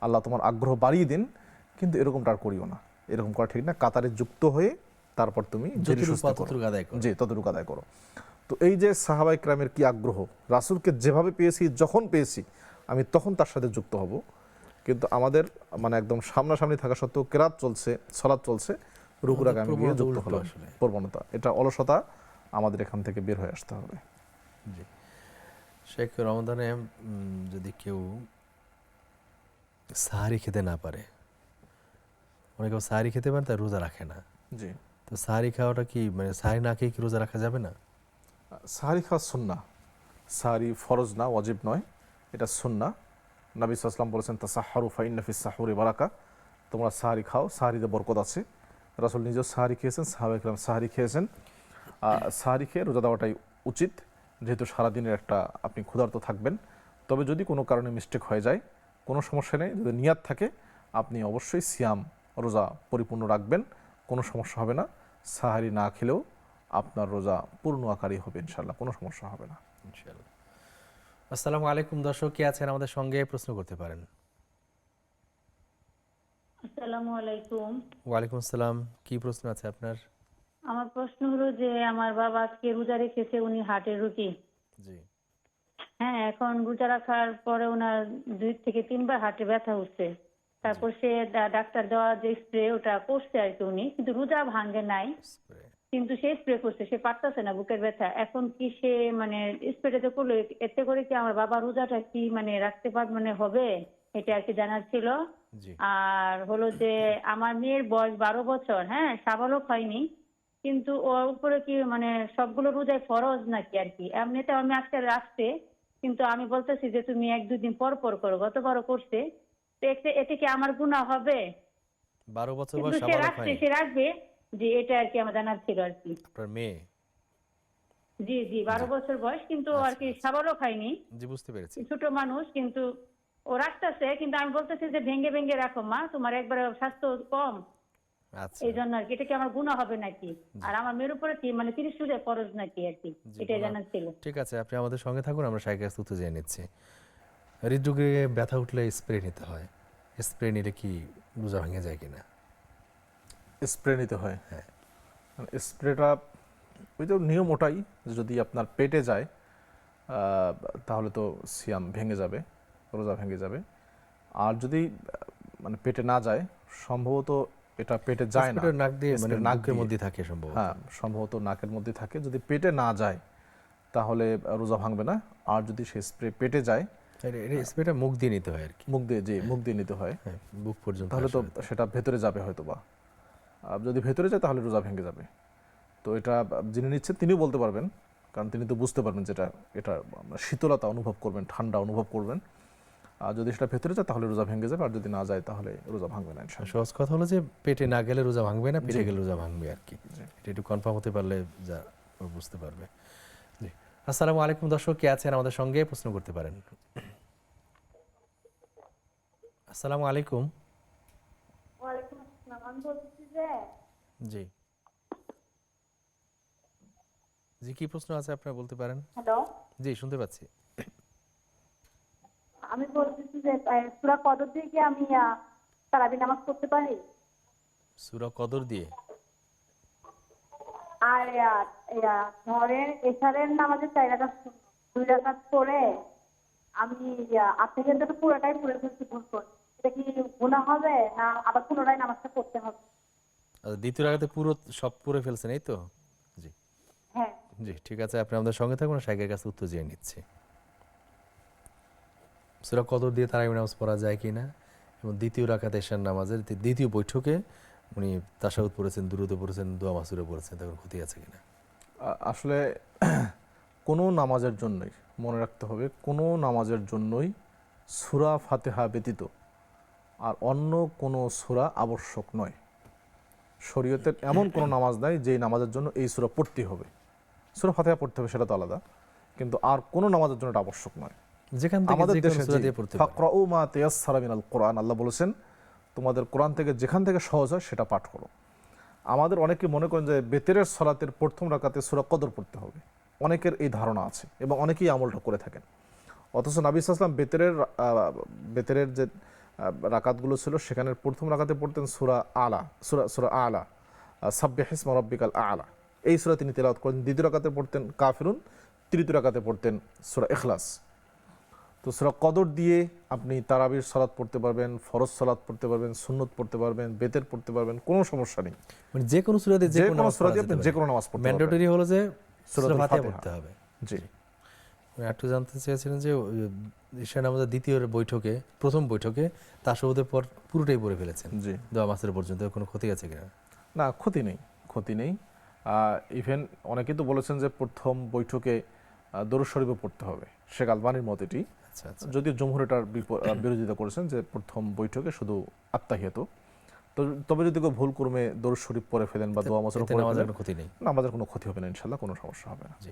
আল্লাহ তোমার আগ্রহ বাড়িয়ে দিন, কিন্তু এরকমটা আর করিও না, এরকম করা ঠিক না, কাতারে যুক্ত হয়ে তারপর তুমি ততটুকু আদায় করো। তো এই যে সাহাবায়ে কেরামের কি আগ্রহ, রাসূলকে যেভাবে পেয়েছি, যখন পেয়েছি আমি তখন তার সাথে যুক্ত হব। কিন্তু আমাদের মানে একদম সামনাসামনি থাকা সত্ত্বেও কেরাত চলছে, সালাত চলছে, রুকুর আগে আমি গিয়ে যুক্ত হলাম, প্রবণতা, এটা অলসতা, আমাদের এখান থেকে বের হয়ে আসতে হবে। জি। শেখ, রমাদানে যদি কেউ সাহারি খেতে না পারে, অনেকে সাহারি খেতে পারে তার রোজা রাখে না, জি, তো সাহারি খাওয়াটা কি মানে সাহারি না খেয়ে কি রোজা রাখা যাবে না? সাহারি খাওয়া সুন্নাহ, সাহারি ফরজ না, ওয়াজিব নয়, এটা সুন্নাহ। নবী সাল্লাল্লাহু আলাইহি ওয়াসাল্লাম বলেছেন তাসাহহারু ফাইন্না ফিস সাহুরি বারাকা, তোমরা সাহারি খাও, সাহারিতে বরকত আছে। রাসূল নিজেও সাহারি খেয়েছেন, সাহাবায়ে কেরাম সাহারি খেয়েছেন। সাহারি খেয়ে রোজা দেওয়াটাই উচিত, যেহেতু সারাদিনের একটা আপনি ক্ষুধার্ত থাকবেন। তবে যদি কোনো কারণে মিস্টেক হয়ে যায় কোনো সমস্যা নেই, যদি নিয়াত থাকে আপনি অবশ্যই সিয়াম, রোজা পরিপূর্ণ রাখবেন, কোনো সমস্যা হবে না। সাহারি না খেলেও আপনার রোজা পূর্ণ আকারই হবে ইনশাআল্লাহ, কোনো সমস্যা হবে না ইনশাআল্লাহ। আসসালামু আলাইকুম দর্শক, কে আছেন আমাদের সঙ্গে প্রশ্ন করতে পারেন। আসসালামু আলাইকুম। ওয়ালাইকুম আসসালাম, কি প্রশ্ন আছে আপনার? আমার প্রশ্ন হলো যে আমার বাবা আজকে রোজা রেখেছে, উনি হার্টের রোগী। জি। হ্যাঁ, এখন রোজা রাখার পরে ওনার 2 থেকে 3 বার হার্টে ব্যথা হচ্ছে। তারপর সে ডাক্তার দেওয়া যে স্প্রে ওটা করছে আর কি উনি, কিন্তু রোজা ভাঙে নাই, স্প্রে কিন্তু সে স্প্রে করছে, সে পারতেছে না বুকের ব্যথা। এখন কি সে মানে স্প্রেটা করলো, এতে করে কি আমার বাবা রোজাটা কি মানে রাখতে পারবে, মানে হবে, এটা আর কি জানার ছিল। জি আর হলো যে আমার মেয়ের বয়স 12 বছর, হ্যাঁ, সাবালক হয়নি, কিন্তু ওর উপরে কি মানে সবগুলো রোজায় ফরজ নাকি আর কি। এমনিতে আমি আজকে রাখছে, কিন্তু আমি বলতেছি যে তুমি 1-2 দিন পর পর করো, গতবারও করছে, তো এতে কি আমার গুনাহ হবে? 12 বছর কিন্তু বয়স সে সাবালক রাখছে, হয়নি সে রাখবে, যে এটা আর কি আমার জানার ছিল আর কি। আপনার মেয়ে? জি জি, 12 বছর বয়স, কিন্তু ও আর কি সাবালক হয়নি, জি বুঝতে পেরেছি। ছোট মানুষ, কিন্তু ও রাখতেছে। কিন্তু আমি বলতেছি যে ভেঙে ভেঙে রাখো মা, তোমার একবারে স্বাস্থ্য কম, আচ্ছা এই জন্য আর কি। এটা কি আমার গুনাহ হবে নাকি? আর আমার মেয়ের উপরে কি মানে 30 রোজা ফরজ নাকি আর কি, জি, এটাই বলা- জানার ছিল। ঠিক আছে, আপনি আমাদের সঙ্গে থাকুন, আমরা শারীরিক কাছ থেকে জেনে নিচ্ছি। হৃদরোগে ব্যথা উঠলে স্প্রে নিতে হয়, স্প্রে নিলে কি রোজা ভেঙে যায় কিনা? স্প্রে নিতে হয়। হ্যাঁ। স্প্রেটা ওই তো নিয়ম ওটাই, যে যদি আপনার পেটে যায় তাহলে তো সিয়াম ভেঙে যাবে, রোজা ভেঙে যাবে। আর যদি মানে পেটে না যায়, সম্ভবত এটা পেটে যায় না, স্প্রেটা নাক দিয়ে মানে স্প্রে নাক নাকের দিয়ে, মধ্যে থাকে সম্ভবত। হ্যাঁ সম্ভবত নাকের মধ্যে থাকে। যদি পেটে না যায় তাহলে রোজা ভাঙবে না। আর যদি সে স্প্রে পেটে যায়, স্প্রেটা মুখ দিয়ে নিতে হয় আর কি। মুখ দিয়ে, যে মুখ দিয়ে নিতে হয়, হ্যাঁ, বুক পর্যন্ত তাহলে তো আসলে। সেটা ভেতরে যাবে হয়তো বা। আর যদি ভেতরে যায় তাহলে রোজা ভেঙে যাবে। তো এটা যিনি নিচ্ছেন তিনিও বলতে পারবেন, কারণ তিনি তো বুঝতে পারবেন যেটা, এটা শীতলতা অনুভব করবেন, ঠান্ডা অনুভব করবেন। আর যদি সেটা ভেতরে যায় তাহলে রোজা ভেঙে যাবে, আর যদি না যায় তাহলে রোজা ভাঙবে না ইনশাআল্লাহ। সহজ কথা হলো যে পেটে না গেলে রোজা ভাঙবে না, পেটে জি। গেলে রোজা ভাঙবে আর কি। জি। এটা একটু কনফার্ম হতে পারলে যা ও বুঝতে পারবে। জি, আসসালামু আলাইকুম দর্শক, কে আছেন আমাদের সঙ্গে প্রশ্ন করতে পারেন। আসসালামু আলাইকুম। ওয়ালাইকুম আসসালাম। আমি বলছি যে জি জি, কি প্রশ্ন আছে আপনারা বলতে পারেন। হ্যালো, জি শুনতে পাচ্ছি। আমি বলতেছি যে সূরা কদর দিয়ে কি আমি তারাবি নামাজ পড়তে পারি? সূরা কদর দিয়ে? আর ধরেন এশারের নামাজে 4 রাকাত, 2 রাকাত পড়ে আমি আপনাদের জন্য পুরোটাই পড়ে ফেলছি ভুল করে, এটা কি গুনাহ হবে না আবার পুনরায় নামাজটা পড়তে হবে? আচ্ছা, দ্বিতীয় রাকাতে পুরো সব পড়ে ফেলছেন এই তো? জি হ্যাঁ। জি, ঠিক আছে, আপনি আমাদের সঙ্গে থাকুন, শাইখের কাছে উত্তর জেনে নিচ্ছি। সূরা কদর দিয়ে তারাবি নামাজ পড়া যায় কিনা, এবং দ্বিতীয় রাকাত এশার নামাজের দ্বিতীয় বৈঠকে উনি তাশাহুদ পড়েছেন, দুরূদ পড়েছেন, দোয়া মাসুরা পড়েছেন, তখন ক্ষতি আছে কিনা? আসলে কোনো নামাজের জন্যই মনে রাখতে হবে, কোনো নামাজের জন্যই সূরা ফাতিহা ব্যতীত আর অন্য কোনো সূরা আবশ্যক নয়। শরীয়তের এমন কোনো নামাজ নাই যেই নামাজের জন্য এই সূরা পড়তে হবে। সূরা ফাতিহা পড়তে হবে সেটা তো আলাদা, কিন্তু আর কোনো নামাজের জন্য এটা আবশ্যক নয়। যেখান থেকে আমাদের যে কোনো দেশে সূরা দিয়ে পড়তে পারে। ফাকরাউ মা তায়াসসারা মিনাল কোরআন, আল্লাহ বলেছেন তোমাদের কোরআন থেকে যেখান থেকে সহজ হয় সেটা পাঠ করো। আমাদের অনেকে মনে করেন যে বেতেরের সলাতের প্রথম রাকাতে সূরা কদর পড়তে হবে, অনেকের এই ধারণা আছে এবং অনেকেই আমলটা করে থাকেন। অথচ নবী সাল্লাল্লাহু আলাইহি ওয়াসাল্লাম বেতেরের যে রাকাতগুলো ছিল সেখানের প্রথম রাকাতে পড়তেন সূরা আলা, সূরা আলা, সাব্বিহিসমা রাব্বিকাল আলা, এই সূরা তিনি তেলাওয়াত করেন। দ্বিতীয় রাকাতে পড়তেন কাফিরুন, তৃতীয় রাকাতে পড়তেন সূরা ইখলাস। তো সূরা কদর দিয়ে আপনি তারাবির সালাত পড়তে পারবেন, ফরজ সালাত পড়তে পারবেন, সুন্নত পড়তে পারবেন, বেতের পড়তে পারবেন, কোনো সমস্যা নেই। মানে যে কোনো সূরা দিয়ে যে কোনো সূরা দিয়ে আপনি যে কোনো নামাজ পড়তে পারবেন। ম্যান্ডেটরি হলো যে সূরা সূরাতুল ফাতিহা ফাতিহা। পড়তে হবে। জি। একটু জানতে চেয়েছিলেন যে ঈশা নামাজের দ্বিতীয় বৈঠকে, প্রথম বৈঠকে তাশাহুদের পর পুরোটাই পড়ে ফেলেছেন জি। দোয়া মাসুরা পর্যন্ত, কোনো ক্ষতি আছে কিনা? না, ক্ষতি নেই, ক্ষতি নেই। ইভেন অনেকেই তো বলেছেন যে প্রথম বৈঠকে দরুদ শরীফও পড়তে হবে, শেখ আলবানীর মত এটি। আচ্ছা আচ্ছা, যদিও জমহুর এটার বিরোধিতা করেছেন যে প্রথম বৈঠকে শুধু আত্তাহিয়াত। তো তবে যদি কেউ ভুল ক্রমে দরুদ শরীফ পড়ে ফেলেন বা দোয়া মাসুরা এতে পড়ে নামাজের ফেলেন, কোনো ক্ষতি নেই। নামাজের কোনো ক্ষতি হবে না ইনশাআল্লাহ, কোনো সমস্যা হবে না। জি।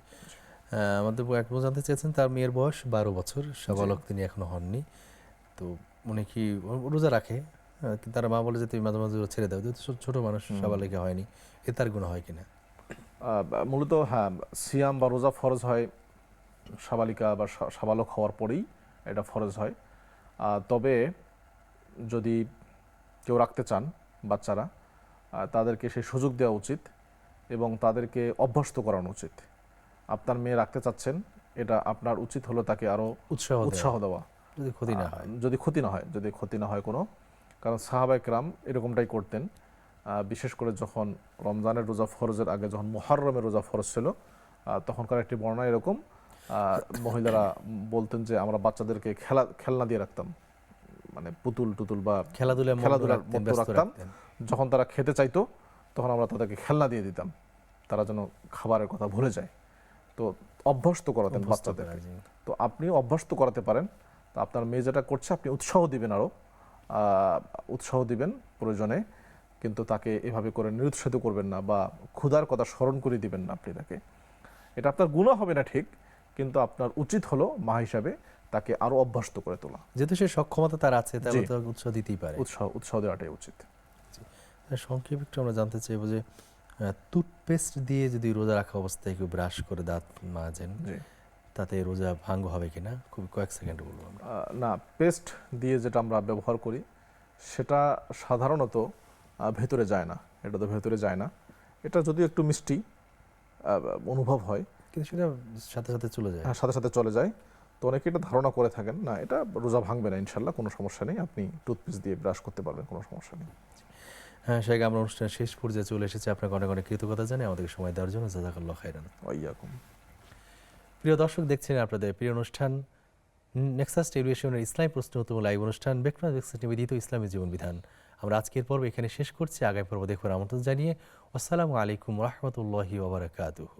আমাদের এক বোন জানতে চেয়েছেন তার মেয়ের বয়স 12 বছর, সাবালক তিনি এখনো হননি, তো উনি কি রোজা রাখে, কিন্তু তার মা বলে যে তুমি মাঝে মাঝে ছেড়ে দাও, যেহেতু ছোট মানুষ, সাবালিকা হয়নি, এ তার গুনাহ হয় কিনা? মূলত হ্যাঁ, সিয়াম বা রোজা ফরজ হয় সাবালিকা বা সাবালক হওয়ার পরেই, এটা ফরজ হয়। তবে যদি কেউ রাখতে চান বাচ্চারা, তাদেরকে সেই সুযোগ দেওয়া উচিত এবং তাদেরকে অভ্যস্ত করানো উচিত। আপনার মেয়ে রাখতে চাচ্ছেন, এটা আপনার উচিত হলো তাকে আরও উৎসাহ দেওয়া, যদি ক্ষতি না হয়। যদি ক্ষতি না হয়, যদি ক্ষতি না হয় কোনো, কারণ সাহাবায়ে কেরাম এরকমটাই করতেন। বিশেষ করে যখন রমজানের রোজা ফরজের আগে, যখন মুহররমের রোজা ফরজ ছিল, তখনকার একটি বর্ণনা এরকম, মহিলারা বলতেন যে আমরা বাচ্চাদেরকে খেলনা দিয়ে রাখতাম, মানে পুতুল টুতুল বা খেলাধুলার মধ্যে রাখতাম। যখন তারা খেতে চাইতো তখন আমরা তাদেরকে খেলনা দিয়ে দিতাম, তারা যেন খাবারের কথা ভুলে যায়। তো অভ্যস্ত করাতেন বাচ্চাদের। তো আপনিও অভ্যস্ত করাতে পারেন। তো আপনার মেয়ে যেটা করছে আপনি উৎসাহ দিবেন, আরও উৎসাহ দিবেন প্রয়োজনে, কিন্তু তাকে এভাবে করে নিরুৎসাহিত করবেন না বা ক্ষুধার কথা স্মরণ করে দিবেন না আপনি তাকে। এটা আপনার গুনাহ হবে না ঠিক, কিন্তু আপনার উচিত হলো মা হিসাবে তাকে আরো অভ্যস্ত করে তোলা। যেহেতু সে সক্ষমতা তার আছে, তাহলে তো উৎসাহ দিতেই পারে। উৎসাহ দেওয়াটাই উচিত। সংক্ষেপে একটু আমরা জানতে চাইবো যে টুথপেস্ট দিয়ে যদি রোজা রাখা অবস্থায় কেউ ব্রাশ করে দাঁত মাজেন, তাতে রোজা ভাঙ্গ হবে কিনা, খুব কয়েক সেকেন্ড বলবো আমরা। না, পেস্ট দিয়ে যেটা আমরা ব্যবহার করি সেটা সাধারণত ভেতরে যায় না, এটা তো ভেতরে যায় না। এটা যদিও একটু মিষ্টি অনুভব হয়, কিন্তু সেটা সাথে সাথে চলে যায়। সাথে সাথে চলে যায়। তো অনেকে এটা ধারণা করে থাকেন, না এটা রোজা ভাঙবে না ইনশাল্লাহ, কোনো সমস্যা নেই, আপনি টুথপেস্ট দিয়ে ব্রাশ করতে পারবেন, কোনো সমস্যা নেই। হ্যাঁ, সেটা আমরা অনুষ্ঠানের শেষ পর্যায়ে চলে এসেছি। আপনাকে অনেক অনেক কৃতজ্ঞতা জানাই আমাদেরকে সময় দেওয়ার জন্য। জাযাকাল্লাহু খাইরান। ওয়াইয়াকুম। প্রিয় দর্শক, দেখছেন আপনাদের প্রিয় অনুষ্ঠান নেক্সাস টেলিভিশনের ইসলামী প্রশ্ন উত্তর লাইভ অনুষ্ঠান বেকনাজ নেক্সাস নিবেদিত ইসলামী জীবন বিধান। আমরা আজকের পর্ব এখানে শেষ করছি। আগামী পর্ব দেখবার আমন্ত্রণ জানিয়ে আসসালামু আলাইকুম ওয়া রাহমাতুল্লাহি ওয়া বারাকাতুহু।